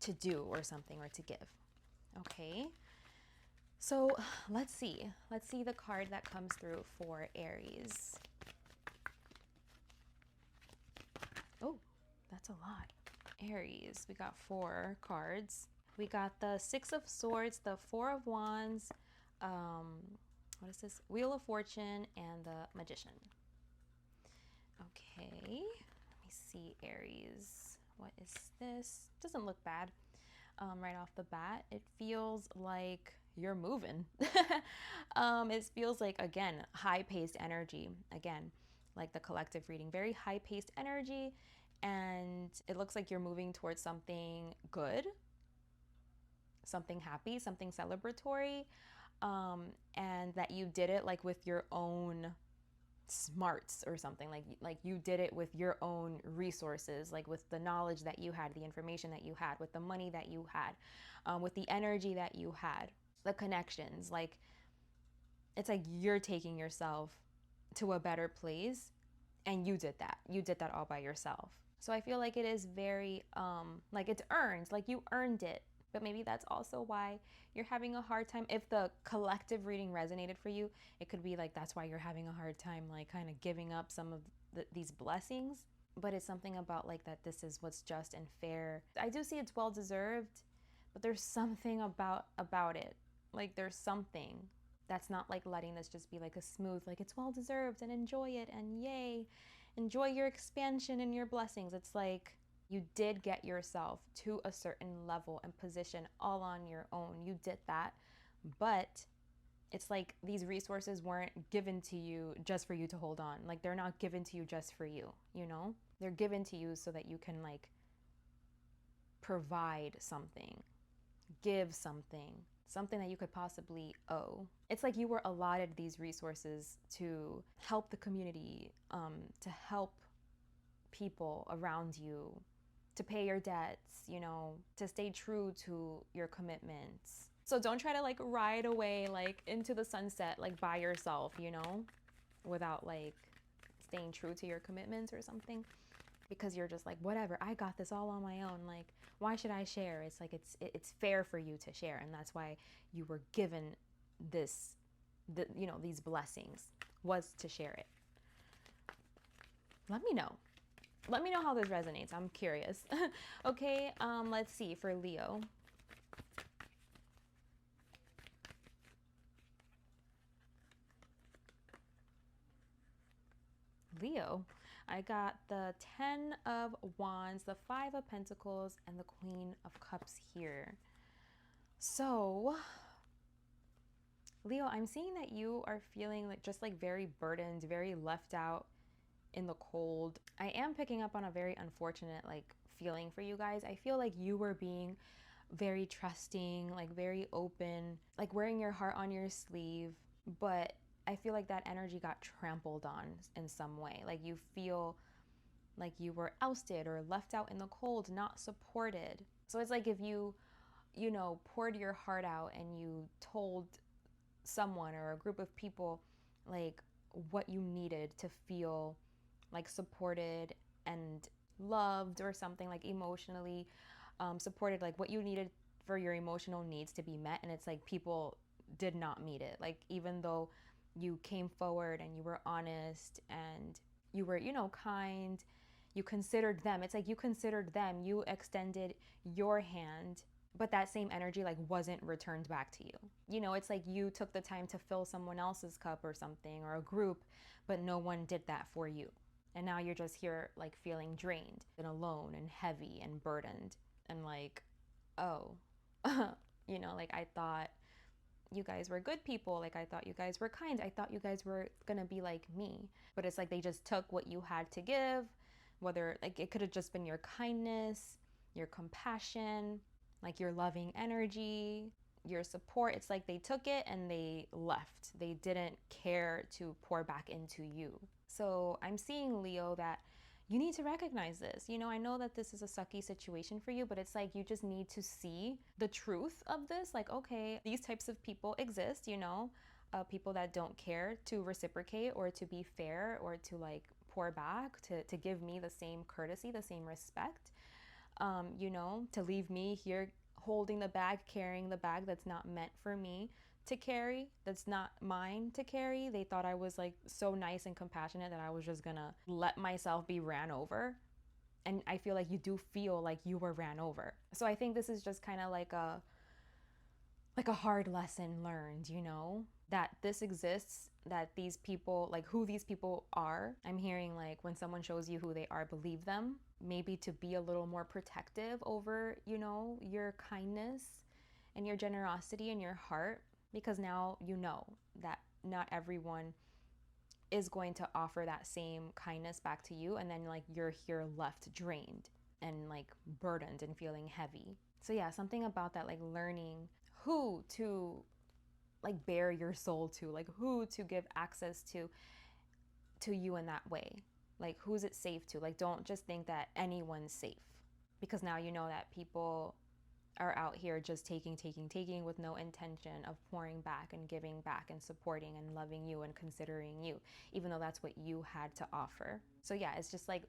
[SPEAKER 1] to do or something, or to give. Okay, so let's see the card that comes through for Aries. Oh, that's a lot. Aries, we got 4 cards. We got the 6 of Swords, the 4 of Wands, what is this? Wheel of Fortune, and the Magician. Okay, let me see, Aries. What is this? Doesn't look bad. Right off the bat, it feels like you're moving. It feels like, again, high-paced energy. Again, like the collective reading, very high-paced energy, and it looks like you're moving towards something good, something happy, something celebratory, and that you did it like with your own smarts or something, like you did it with your own resources, like with the knowledge that you had, the information that you had, with the money that you had, with the energy that you had, the connections. Like, it's like you're taking yourself to a better place, and you did that all by yourself. So I feel like it is very like it's earned, like you earned it. But maybe that's also why you're having a hard time. If the collective reading resonated for you, it could be like that's why you're having a hard time, like kind of giving up some of these blessings. But it's something about like that this is what's just and fair. I do see it's well deserved, but there's something about it. Like there's something that's not like letting this just be like a smooth, like it's well deserved and enjoy it and yay, enjoy your expansion and your blessings. It's like, you did get yourself to a certain level and position all on your own. You did that. But it's like these resources weren't given to you just for you to hold on. Like, they're not given to you just for you, you know? They're given to you so that you can like provide something, give something that you could possibly owe. It's like you were allotted these resources to help the community, to help people around you, to pay your debts, you know, to stay true to your commitments. So don't try to like ride away like into the sunset like by yourself, you know, without like staying true to your commitments or something, because you're just like, whatever, I got this all on my own. Like, why should I share? It's like it's fair for you to share, and that's why you were given you know, these blessings, was to share it. Let me know how this resonates. I'm curious. Okay, let's see for Leo. Leo, I got the 10 of Wands, the 5 of Pentacles, and the Queen of Cups here. So, Leo, I'm seeing that you are feeling like just like very burdened, very left out in the cold. I am picking up on a very unfortunate like feeling for you guys. I feel like you were being very trusting, like very open, like wearing your heart on your sleeve, but I feel like that energy got trampled on in some way. Like you feel like you were ousted or left out in the cold, not supported. So it's like if you know, poured your heart out and you told someone or a group of people like what you needed to feel like supported and loved, or something, like emotionally supported, like what you needed for your emotional needs to be met, and it's like people did not meet it. Like, even though you came forward and you were honest and you were, you know, kind, you considered them. It's like you considered them, you extended your hand, but that same energy like wasn't returned back to you. You know, it's like you took the time to fill someone else's cup or something, or a group, but no one did that for you. And now you're just here like feeling drained and alone and heavy and burdened, and like, oh, you know, like I thought you guys were good people. Like I thought you guys were kind. I thought you guys were gonna be like me. But it's like they just took what you had to give, whether like it could have just been your kindness, your compassion, like your loving energy, your support. It's like they took it and they left. They didn't care to pour back into you. So I'm seeing, Leo, that you need to recognize this. You know, I know that this is a sucky situation for you, but it's like you just need to see the truth of this. Like, okay, these types of people exist, you know, people that don't care to reciprocate or to be fair or to like pour back, to give me the same courtesy, the same respect, you know, to leave me here holding the bag, carrying the bag that's not meant for me to carry, that's not mine to carry. They thought I was like so nice and compassionate that I was just gonna let myself be ran over. And I feel like you do feel like you were ran over. So I think this is just kind of like a hard lesson learned, you know, that this exists, that these people, like who these people are. I'm hearing like when someone shows you who they are, believe them. Maybe to be a little more protective over, you know, your kindness and your generosity and your heart, because now you know that not everyone is going to offer that same kindness back to you, and then like you're here left drained and like burdened and feeling heavy. So yeah, something about that, like learning who to like bare your soul to, like who to give access to you in that way. Like who's it safe to? Like don't just think that anyone's safe, because now you know that people are out here just taking with no intention of pouring back and giving back and supporting and loving you and considering you, even though that's what you had to offer. So yeah, it's just like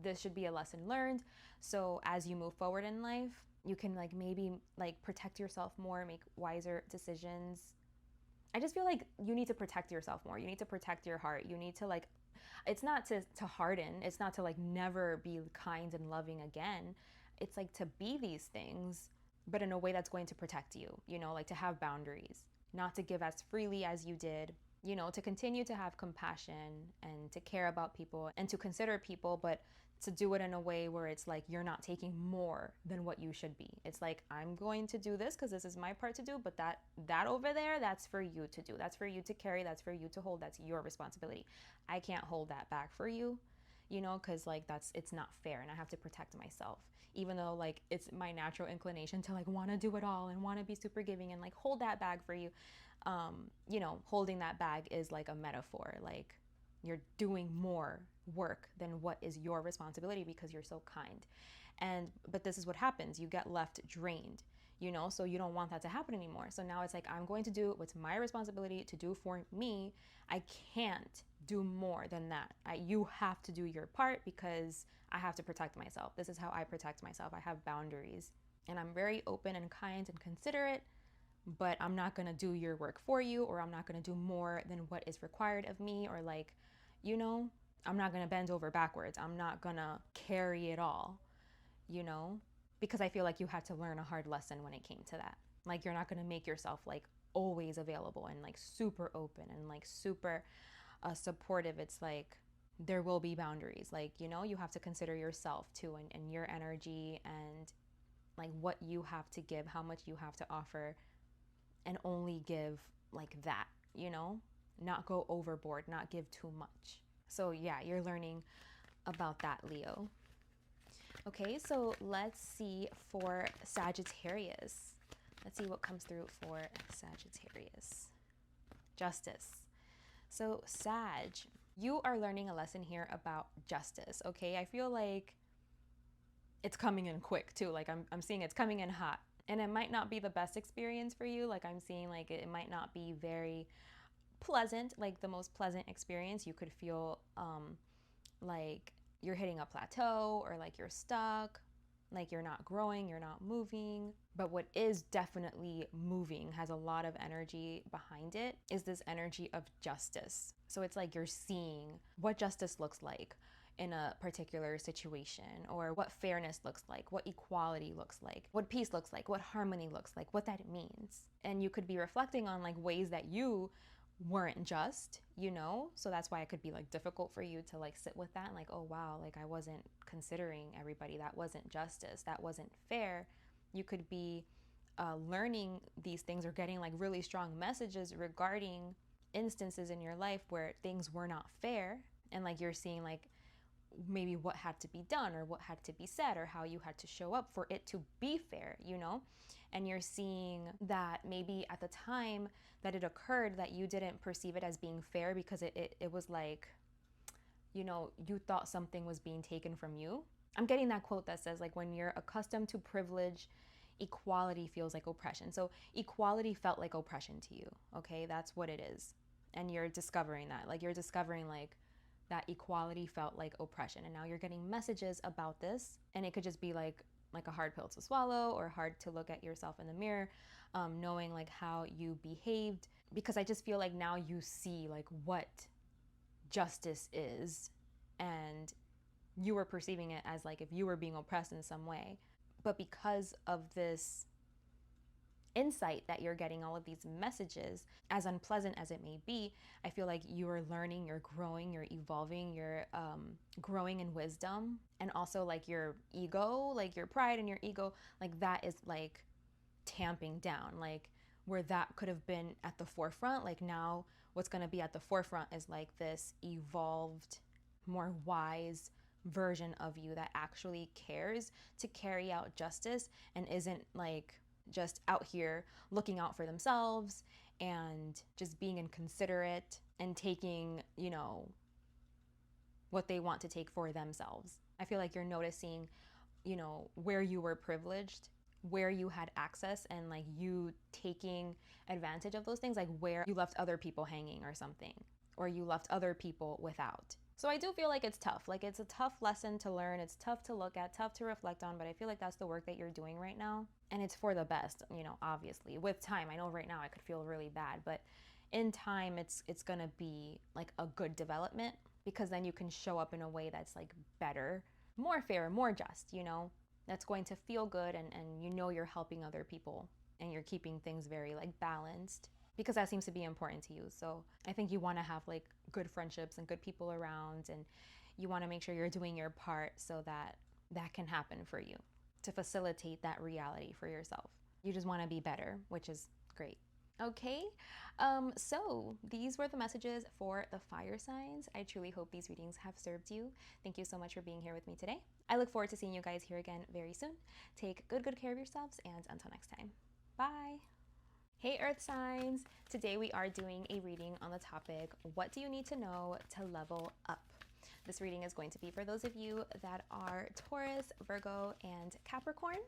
[SPEAKER 1] this should be a lesson learned. So as you move forward in life, you can like maybe like protect yourself more, make wiser decisions. I just feel like you need to protect yourself more. You need to protect your heart. You need to like, it's not to harden. It's not to like never be kind and loving again. It's like to be these things, but in a way that's going to protect you, you know, like to have boundaries, not to give as freely as you did, you know, to continue to have compassion and to care about people and to consider people, but to do it in a way where it's like you're not taking more than what you should be. It's like, I'm going to do this because this is my part to do, but that over there, that's for you to do. That's for you to carry. That's for you to hold. That's your responsibility. I can't hold that back for you, you know, because like it's not fair, and I have to protect myself, even though like it's my natural inclination to like want to do it all and want to be super giving and like hold that bag for you. You know, holding that bag is like a metaphor. Like you're doing more work than what is your responsibility because you're so kind. But this is what happens. You get left drained, you know, so you don't want that to happen anymore. So now it's like, I'm going to do what's my responsibility to do for me. I can't do more than that. You have to do your part because I have to protect myself. This is how I protect myself. I have boundaries, and I'm very open and kind and considerate, but I'm not going to do your work for you, or I'm not going to do more than what is required of me, or like, you know, I'm not going to bend over backwards. I'm not going to carry it all, you know, because I feel like you had to learn a hard lesson when it came to that. Like you're not going to make yourself like always available and like super open and like super supportive. It's like there will be boundaries. Like, you know, you have to consider yourself too, and your energy and like what you have to give, how much you have to offer, and only give like that, you know, not go overboard, not give too much. So yeah, you're learning about that, Leo. Okay, so let's see for Sagittarius. Let's see what comes through for Sagittarius. Justice. So Sag, you are learning a lesson here about justice, okay? I feel like it's coming in quick too. Like I'm seeing it's coming in hot. And it might not be the best experience for you. Like I'm seeing like it might not be very pleasant, like the most pleasant experience. You could feel like you're hitting a plateau, or like you're stuck, like you're not growing, you're not moving. But what is definitely moving, has a lot of energy behind it, is this energy of justice. So it's like you're seeing what justice looks like in a particular situation, or what fairness looks like, what equality looks like, what peace looks like, what harmony looks like, what that means. And you could be reflecting on like ways that you weren't just, you know, so that's why it could be like difficult for you to like sit with that and like, oh wow, like I wasn't considering everybody, that wasn't justice, that wasn't fair. You could be learning these things or getting like really strong messages regarding instances in your life where things were not fair, and like you're seeing like maybe what had to be done or what had to be said or how you had to show up for it to be fair, you know? And you're seeing that maybe at the time that it occurred that you didn't perceive it as being fair because it was like you know, you thought something was being taken from you. I'm getting that quote that says, like, when you're accustomed to privilege, equality feels like oppression. So equality felt like oppression to you, okay? That's what it is. And you're discovering that. Like, you're discovering, like, that equality felt like oppression. And now you're getting messages about this. And it could just be like a hard pill to swallow, or hard to look at yourself in the mirror, knowing like how you behaved. Because I just feel like now you see like what justice is, and you were perceiving it as like if you were being oppressed in some way. But because of this insight that you're getting, all of these messages, as unpleasant as it may be, I feel like you are learning, you're growing, you're evolving, you're growing in wisdom. And also like your ego, like your pride and your ego, like that is like tamping down. Like where that could have been at the forefront, like now what's going to be at the forefront is like this evolved, more wise version of you that actually cares to carry out justice and isn't like just out here looking out for themselves and just being inconsiderate and taking, you know, what they want to take for themselves. I feel like you're noticing, you know, where you were privileged, where you had access, and like you taking advantage of those things, like where you left other people hanging or something, or you left other people without. So I do feel like it's tough. Like it's a tough lesson to learn. It's tough to look at, tough to reflect on, but I feel like that's the work that you're doing right now. And it's for the best, you know, obviously. With time, I know right now I could feel really bad, but in time it's gonna be like a good development, because then you can show up in a way that's like better, more fair, more just, you know, that's going to feel good, and you know you're helping other people and you're keeping things very like balanced, because that seems to be important to you. So I think you want to have like good friendships and good people around, and you want to make sure you're doing your part so that that can happen for you, to facilitate that reality for yourself. You just want to be better, which is great. Okay, so these were the messages for the fire signs. I truly hope these readings have served you. Thank you so much for being here with me today. I look forward to seeing you guys here again very soon. Take good care of yourselves, and until next time, bye. Hey Earth signs! Today we are doing a reading on the topic, what do you need to know to level up? This reading is going to be for those of you that are Taurus, Virgo, and Capricorn.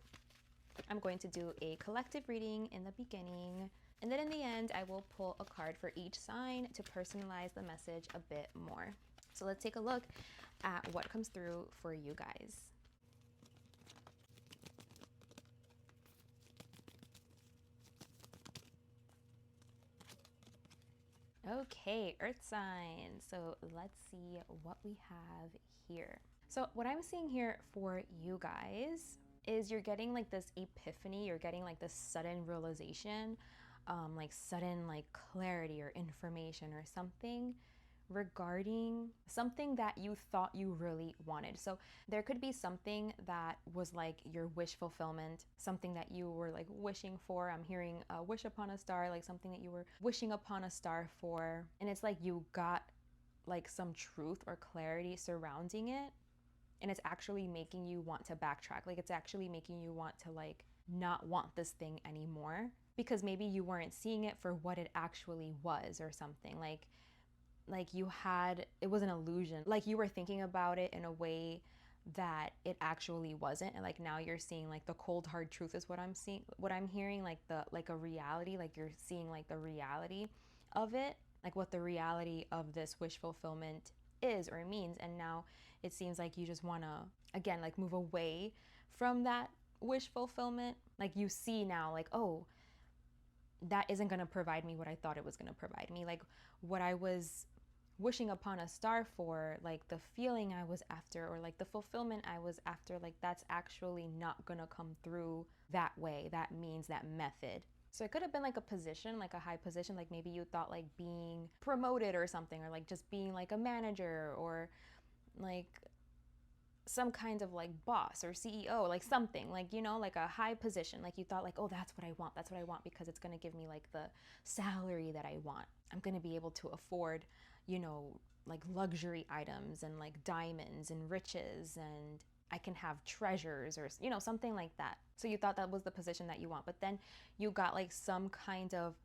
[SPEAKER 1] I'm going to do a collective reading in the beginning, and then in the end I will pull a card for each sign to personalize the message a bit more. So let's take a look at what comes through for you guys. Okay, Earth sign. So let's see what we have here. So what I'm seeing here for you guys is you're getting like this epiphany, you're getting like this sudden realization, like sudden like clarity or information or something regarding something that you thought you really wanted. So there could be something that was like your wish fulfillment, something that you were like wishing for. I'm hearing a wish upon a star, like something that you were wishing upon a star for. And it's like you got like some truth or clarity surrounding it. And it's actually making you want to backtrack. Like it's actually making you want to like not want this thing anymore, because maybe you weren't seeing it for what it actually was or something. Like you had, it was an illusion. Like you were thinking about it in a way that it actually wasn't. And like now you're seeing like the cold hard truth is what I'm seeing, what I'm hearing, like a reality, like you're seeing like the reality of it, like what the reality of this wish fulfillment is or means. And now it seems like you just want to, again, like move away from that wish fulfillment. Like you see now, like, oh, that isn't going to provide me what I thought it was going to provide me. Like what I was wishing upon a star for, like the feeling I was after, or like the fulfillment I was after, like that's actually not going to come through that way, that means, that method. So it could have been like a position, like a high position, like maybe you thought like being promoted or something, or like just being like a manager, or like some kind of like boss or CEO, like something like, you know, like a high position. Like you thought like, oh, that's what I want because it's going to give me like the salary that I want. I'm going to be able to afford, you know, like luxury items and like diamonds and riches, and I can have treasures, or, you know, something like that. So you thought that was the position that you want, but then you got like some kind of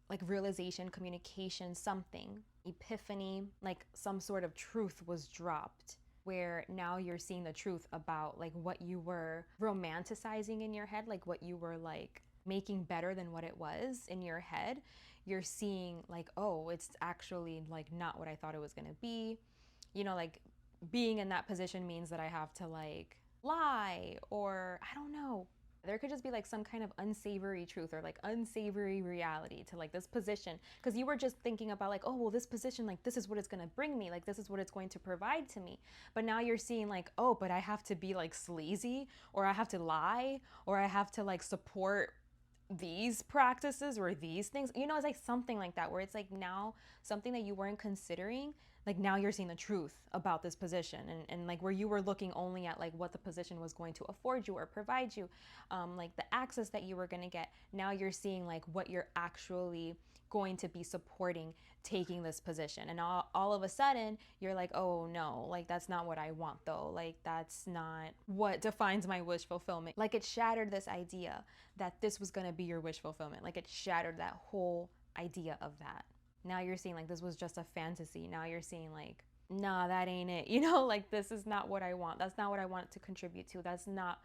[SPEAKER 1] like realization, communication, something, epiphany, like some sort of truth was dropped, where now you're seeing the truth about like what you were romanticizing in your head, like what you were like making better than what it was in your head. You're seeing like, oh, it's actually like not what I thought it was going to be. You know, like being in that position means that I have to like lie, or I don't know. There could just be like some kind of unsavory truth or like unsavory reality to like this position, because you were just thinking about like, oh, well, this position, like this is what it's going to bring me, like this is what it's going to provide to me. But now you're seeing like, oh, but I have to be like sleazy, or I have to lie, or I have to like support these practices or these things. You know, it's like something like that, where it's like now something that you weren't considering, like now you're seeing the truth about this position, and like where you were looking only at like what the position was going to afford you or provide you, like the access that you were going to get. Now you're seeing like what you're actually going to be supporting taking this position. And all of a sudden you're like, oh no, like that's not what I want though. Like that's not what defines my wish fulfillment. Like it shattered this idea that this was going to be your wish fulfillment. Like it shattered that whole idea of that. Now you're seeing like this was just a fantasy. Now you're seeing like, nah, that ain't it. You know, like this is not what I want. That's not what I want to contribute to. That's not,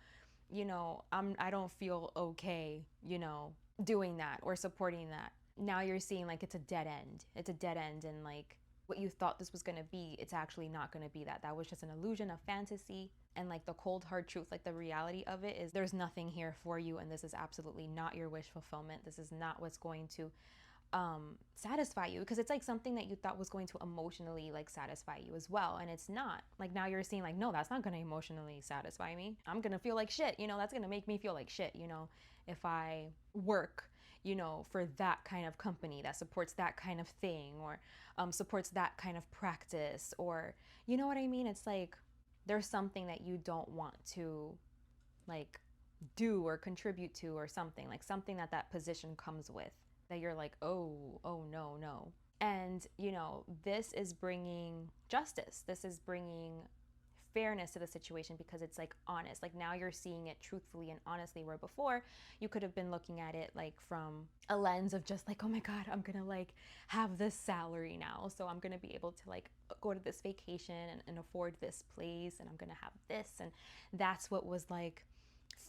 [SPEAKER 1] you know, I don't feel okay, you know, doing that or supporting that. Now you're seeing like it's a dead end. It's a dead end, and like what you thought this was going to be, it's actually not going to be that. That was just an illusion, a fantasy. And like the cold hard truth, like the reality of it is there's nothing here for you, and this is absolutely not your wish fulfillment. This is not what's going to satisfy you, because it's like something that you thought was going to emotionally like satisfy you as well, and it's not. Like now you're seeing like, no, that's not going to emotionally satisfy me. I'm going to feel like shit, you know, that's going to make me feel like shit, you know, if I work, you know, for that kind of company that supports that kind of thing, or supports that kind of practice, or you know what I mean. It's like there's something that you don't want to like do or contribute to, or something like something that that position comes with, that you're like, oh no, no. And you know, this is bringing justice. This is bringing fairness to the situation, because it's like honest. Like now you're seeing it truthfully and honestly, where before you could have been looking at it like from a lens of just like, oh my god, I'm gonna like have this salary now, so I'm gonna be able to like go to this vacation and afford this place, and I'm gonna have this. And that's what was like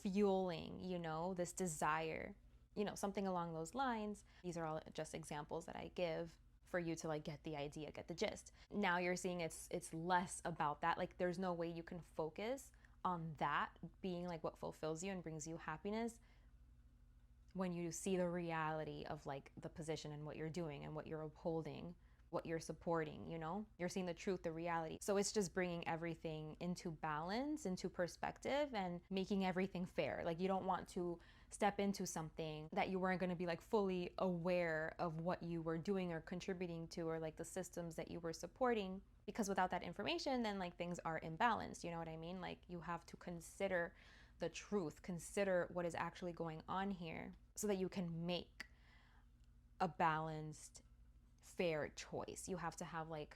[SPEAKER 1] fueling, you know, this desire, you know, something along those lines. These are all just examples that I give for you to like get the idea, get the gist. Now you're seeing it's less about that. Like there's no way you can focus on that being like what fulfills you and brings you happiness when you see the reality of like the position and what you're doing and what you're upholding, what you're supporting, you know? You're seeing the truth, the reality. So it's just bringing everything into balance, into perspective, and making everything fair. Like you don't want to step into something that you weren't going to be like fully aware of what you were doing or contributing to, or like the systems that you were supporting, because without that information, then like things are imbalanced. You know what I mean? Like you have to consider the truth, consider what is actually going on here, so that you can make a balanced, fair choice. You have to have like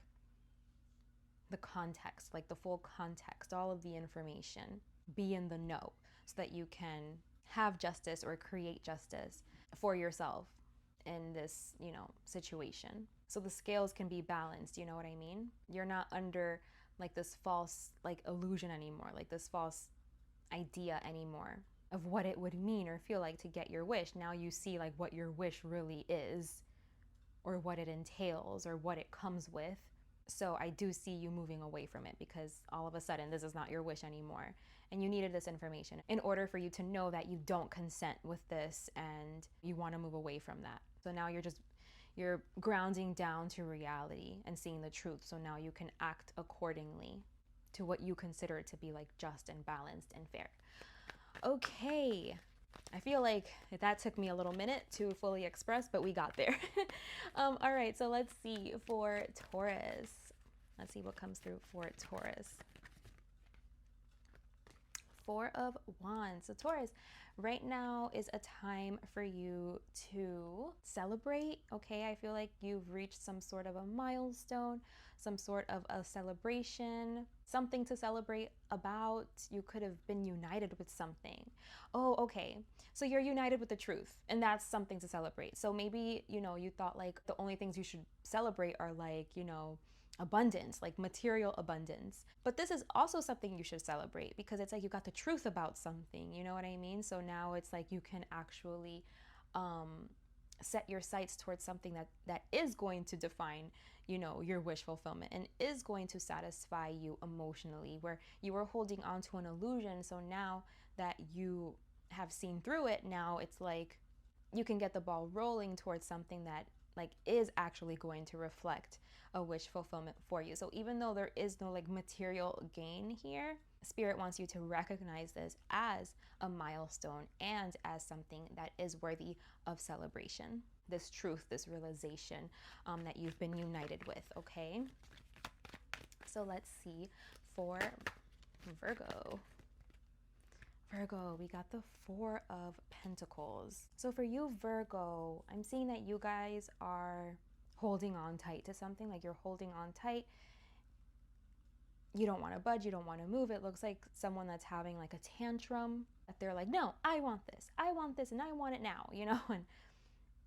[SPEAKER 1] the context, like the full context, all of the information, be in the know, so that you can have justice or create justice for yourself in this, you know, situation. So the scales can be balanced, you know what I mean? You're not under like this false like illusion anymore, like this false idea anymore of what it would mean or feel like to get your wish. Now you see like what your wish really is, or what it entails, or what it comes with. So I do see you moving away from it, because all of a sudden this is not your wish anymore, and you needed this information in order for you to know that you don't consent with this and you want to move away from that. So now you're grounding down to reality and seeing the truth. So now you can act accordingly to what you consider to be like just and balanced and fair. Okay, I feel like that took me a little minute to fully express, but we got there. All right, so let's see for Taurus. Let's see what comes through for Taurus. Four of Wands. So Taurus, right now is a time for you to celebrate, okay? I feel like you've reached some sort of a milestone, some sort of a celebration, something to celebrate about. You could have been united with something. Oh, okay. So you're united with the truth, and that's something to celebrate. So maybe, you thought like the only things you should celebrate are like, abundance, like material abundance. But this is also something you should celebrate because it's like you got the truth about something, you know what I mean? So now it's like you can actually set your sights towards something that is going to define, your wish fulfillment and is going to satisfy you emotionally, where you were holding on to an illusion. So now that you have seen through it, now it's like you can get the ball rolling towards something that like is actually going to reflect a wish fulfillment for you. So even though there is no like material gain here, Spirit wants you to recognize this as a milestone and as something that is worthy of celebration. This truth, this realization that you've been united with, okay? So let's see for Virgo. Virgo, we got the Four of Pentacles. So for you, Virgo, I'm seeing that you guys are holding on tight to something, like you're holding on tight. You don't want to budge, you don't want to move. It looks like someone that's having like a tantrum, that they're like, no, I want this, and I want it now, and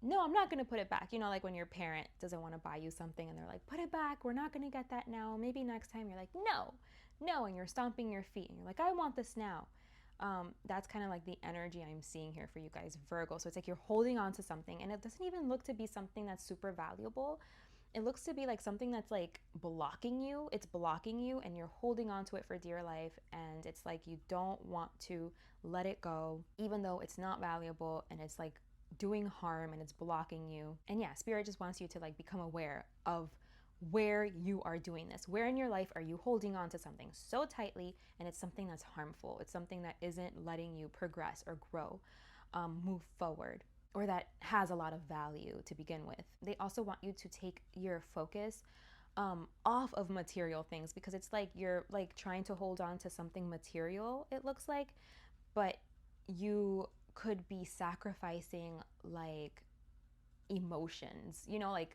[SPEAKER 1] no, I'm not going to put it back. Like when your parent doesn't want to buy you something and they're like, put it back, we're not going to get that now, maybe next time. You're like, no, and you're stomping your feet and you're like, I want this now. That's kind of like the energy I'm seeing here for you guys, Virgo. So it's like you're holding on to something, and it doesn't even look to be something that's super valuable. It looks to be like something that's like blocking you. It's blocking you and you're holding on to it for dear life. And it's like you don't want to let it go, even though it's not valuable and it's like doing harm and it's blocking you. And yeah, Spirit just wants you to like become aware of where you are doing this. Where in your life are you holding on to something so tightly and it's something that's harmful? It's something that isn't letting you progress or grow, move forward, or that has a lot of value to begin with. They also want you to take your focus off of material things, because it's like you're like trying to hold on to something material, it looks like, but you could be sacrificing like emotions,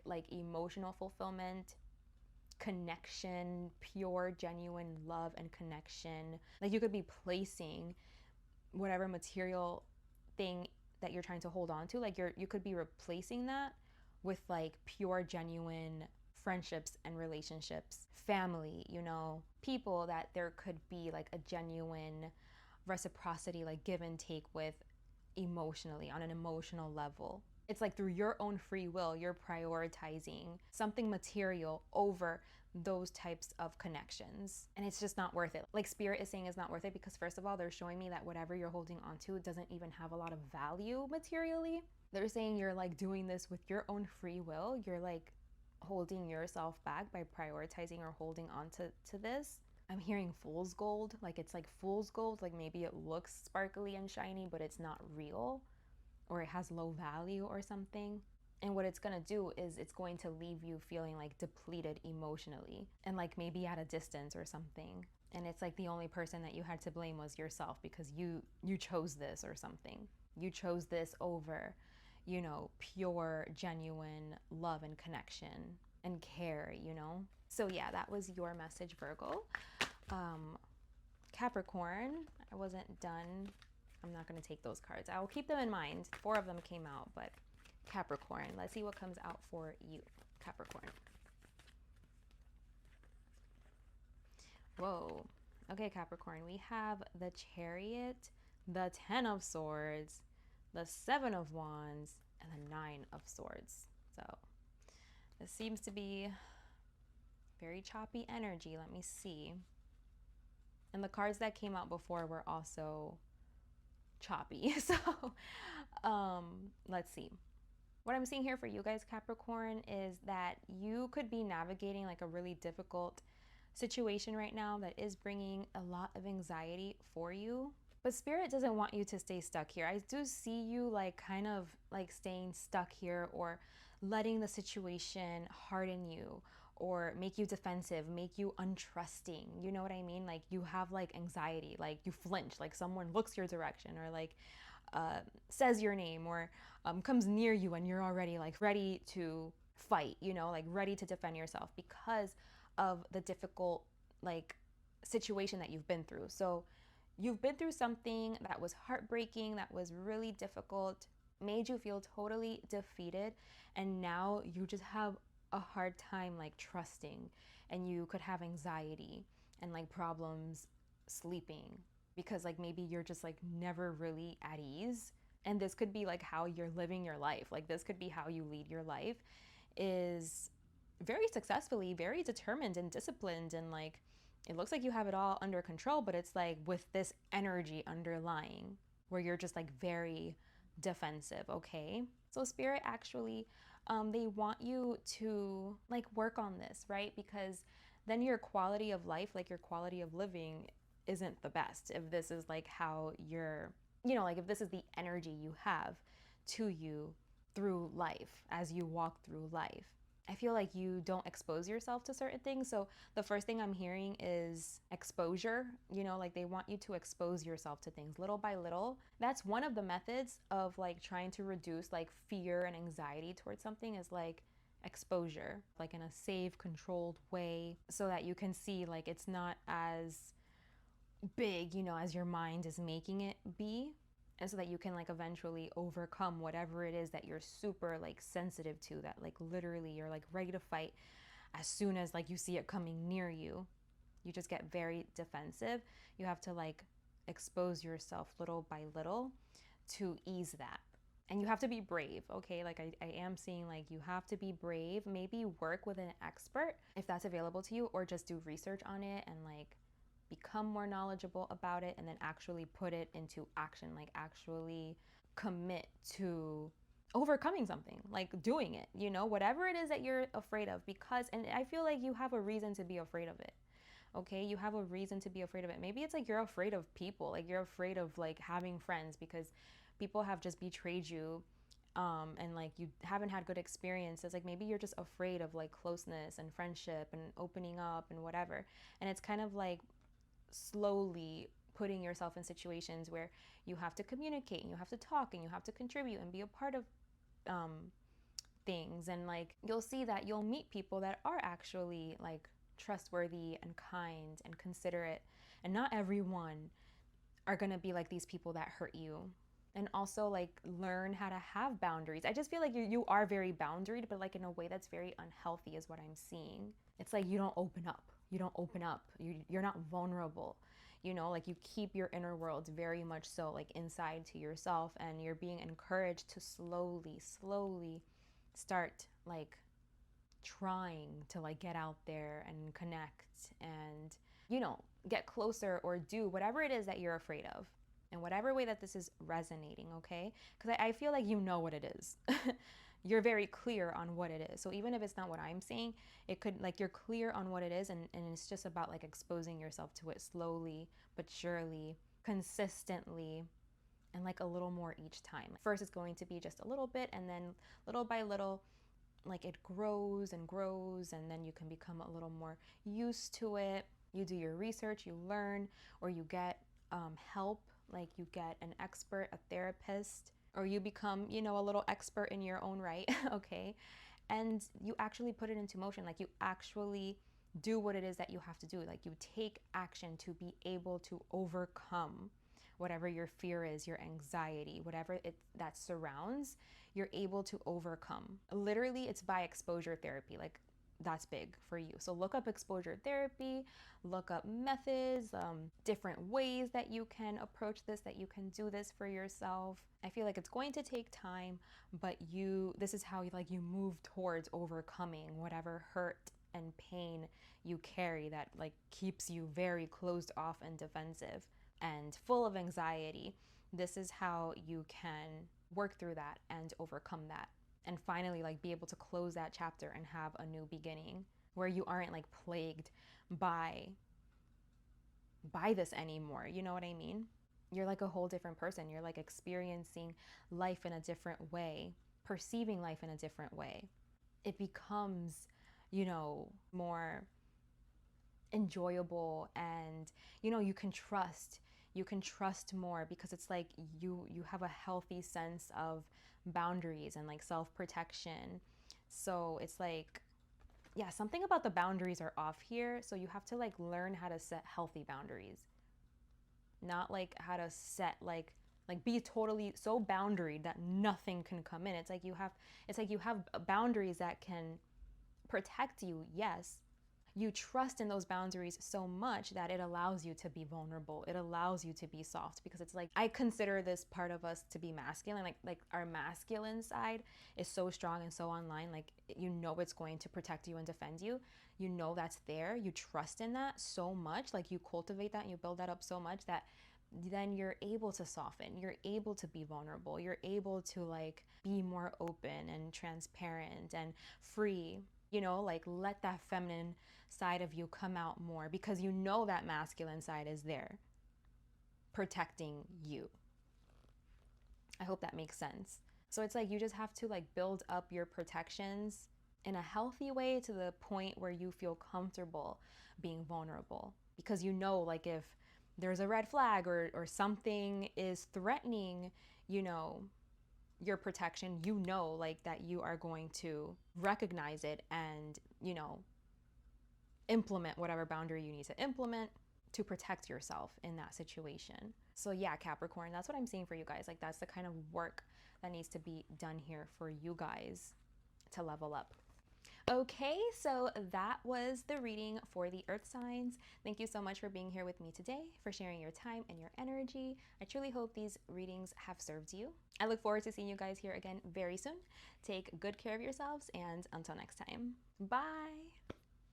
[SPEAKER 1] like emotional fulfillment, connection, pure, genuine love and connection. Like you could be placing whatever material thing that you're trying to hold on to, like you could be replacing that with like pure, genuine friendships and relationships, family, people that there could be like a genuine reciprocity, like give and take with emotionally, on an emotional level. It's like through your own free will, you're prioritizing something material over those types of connections. And it's just not worth it. Like Spirit is saying it's not worth it because first of all, they're showing me that whatever you're holding onto doesn't even have a lot of value materially. They're saying you're like doing this with your own free will. You're like holding yourself back by prioritizing or holding on to this. I'm hearing fool's gold, like it's like fool's gold, like maybe it looks sparkly and shiny, but it's not real, or it has low value or something. And what it's gonna do is it's going to leave you feeling like depleted emotionally and like maybe at a distance or something. And it's like the only person that you had to blame was yourself because you chose this or something. You chose this over, pure, genuine love and connection and care, So yeah, that was your message, Virgo. Capricorn, I wasn't done. I'm not going to take those cards. I will keep them in mind. 4 of them came out, but Capricorn, let's see what comes out for you, Capricorn. Whoa. Okay, Capricorn, we have the Chariot, the 10 of Swords, the 7 of Wands, and the 9 of Swords. So this seems to be very choppy energy. Let me see. And the cards that came out before were also choppy. So let's see. What I'm seeing here for you guys, Capricorn, is that you could be navigating like a really difficult situation right now that is bringing a lot of anxiety for you. But Spirit doesn't want you to stay stuck here. I do see you like kind of like staying stuck here or letting the situation harden you or make you defensive, make you untrusting. You know what I mean? Like you have like anxiety, like you flinch, like someone looks your direction or like says your name or comes near you and you're already like ready to fight, you know, like ready to defend yourself because of the difficult like situation that you've been through. So you've been through something that was heartbreaking, that was really difficult, made you feel totally defeated, and now you just have a hard time like trusting, and you could have anxiety and like problems sleeping because like maybe you're just like never really at ease. And this could be like how you're living your life. Like this could be how you lead your life, is very successfully, very determined and disciplined, and like it looks like you have it all under control, but it's like with this energy underlying where you're just like very defensive, okay? So spirit actually, they want you to like work on this, right? Because then your quality of life, like your quality of living isn't the best if this is like how you're, you know, like if this is the energy you have to you through life as you walk through life. I feel like you don't expose yourself to certain things. So the first thing I'm hearing is exposure. You know, like they want you to expose yourself to things little by little. That's one of the methods of like trying to reduce like fear and anxiety towards something, is like exposure, like in a safe, controlled way, so that you can see like it's not as big, you know, as your mind is making it be. And so that you can like eventually overcome whatever it is that you're super like sensitive to, that like literally you're like ready to fight as soon as like you see it coming near you. You just get very defensive. You have to like expose yourself little by little to ease that. And you have to be brave, okay? Like I am seeing like you have to be brave. Maybe work with an expert if that's available to you, or just do research on it and like become more knowledgeable about it, and then actually put it into action, like actually commit to overcoming something, like doing it, you know, whatever it is that you're afraid of. Because, and I feel like you have a reason to be afraid of it, okay? You have a reason to be afraid of it. Maybe it's like you're afraid of people, like you're afraid of like having friends because people have just betrayed you, and like you haven't had good experiences. Like maybe you're just afraid of like closeness and friendship and opening up and whatever. And it's kind of like slowly putting yourself in situations where you have to communicate and you have to talk and you have to contribute and be a part of things. And like you'll see that you'll meet people that are actually like trustworthy and kind and considerate, and not everyone are gonna be like these people that hurt you. And also like learn how to have boundaries. I just feel like you are very boundaried, but like in a way that's very unhealthy is what I'm seeing. It's like you don't open up. You don't open up. You're not vulnerable. You know, like you keep your inner world very much so like inside to yourself, and you're being encouraged to slowly start like trying to like get out there and connect and, you know, get closer or do whatever it is that you're afraid of, in whatever way that this is resonating, okay? Because I feel like you know what it is. You're very clear on what it is. So even if it's not what I'm saying, it could, like, you're clear on what it is, and it's just about like exposing yourself to it slowly but surely, consistently, and like a little more each time. First it's going to be just a little bit, and then little by little, like it grows and grows, and then you can become a little more used to it. You do your research, you learn, or you get help, like you get an expert, a therapist, or you become, you know, a little expert in your own right, okay? And you actually put it into motion, like you actually do what it is that you have to do. Like you take action to be able to overcome whatever your fear is, your anxiety, whatever it that surrounds, you're able to overcome. Literally, it's by exposure therapy. Like that's big for you. So look up exposure therapy, look up methods, different ways that you can approach this, that you can do this for yourself. I feel like it's going to take time, but this is how you move towards overcoming whatever hurt and pain you carry that like keeps you very closed off and defensive and full of anxiety. This is how you can work through that and overcome that, and finally like be able to close that chapter and have a new beginning where you aren't like plagued by this anymore. You know what I mean? You're like a whole different person. You're like experiencing life in a different way, perceiving life in a different way. It becomes you know, more enjoyable, and you know, you can trust more, because it's like you have a healthy sense of boundaries and like self-protection. So it's like, yeah, something about the boundaries are off here. So you have to like learn how to set healthy boundaries, not like how to set like be totally so boundaried that nothing can come in. It's like you have boundaries that can protect you, yes. You trust in those boundaries so much that it allows you to be vulnerable. It allows you to be soft, because it's like, I consider this part of us to be masculine. Like our masculine side is so strong and so online. Like, you know, it's going to protect you and defend you. You know that's there. You trust in that so much. Like, you cultivate that and you build that up so much that then you're able to soften, you're able to be vulnerable, you're able to like be more open and transparent and free, you know, like let that feminine side of you come out more, because you know that masculine side is there protecting you. I hope that makes sense. So it's like you just have to like build up your protections in a healthy way to the point where you feel comfortable being vulnerable, because you know, like if there's a red flag or something is threatening, you know, your protection, you know, like that you are going to recognize it and, you know, implement whatever boundary you need to implement to protect yourself in that situation. So yeah, Capricorn, that's what I'm seeing for you guys. Like, that's the kind of work that needs to be done here for you guys to level up. Okay, so that was the reading for the earth signs. Thank you so much for being here with me today, for sharing your time and your energy. I truly hope these readings have served you. I look forward to seeing you guys here again very soon. Take good care of yourselves, and until next time, bye.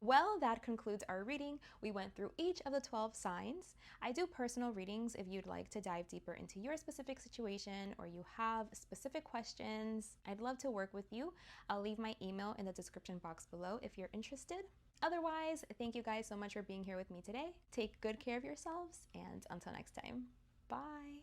[SPEAKER 1] Well, that concludes our reading. We went through each of the 12 signs. I do personal readings if you'd like to dive deeper into your specific situation or you have specific questions. I'd love to work with you. I'll leave my email in the description box below if you're interested. Otherwise, thank you guys so much for being here with me today. Take good care of yourselves, and until next time, bye.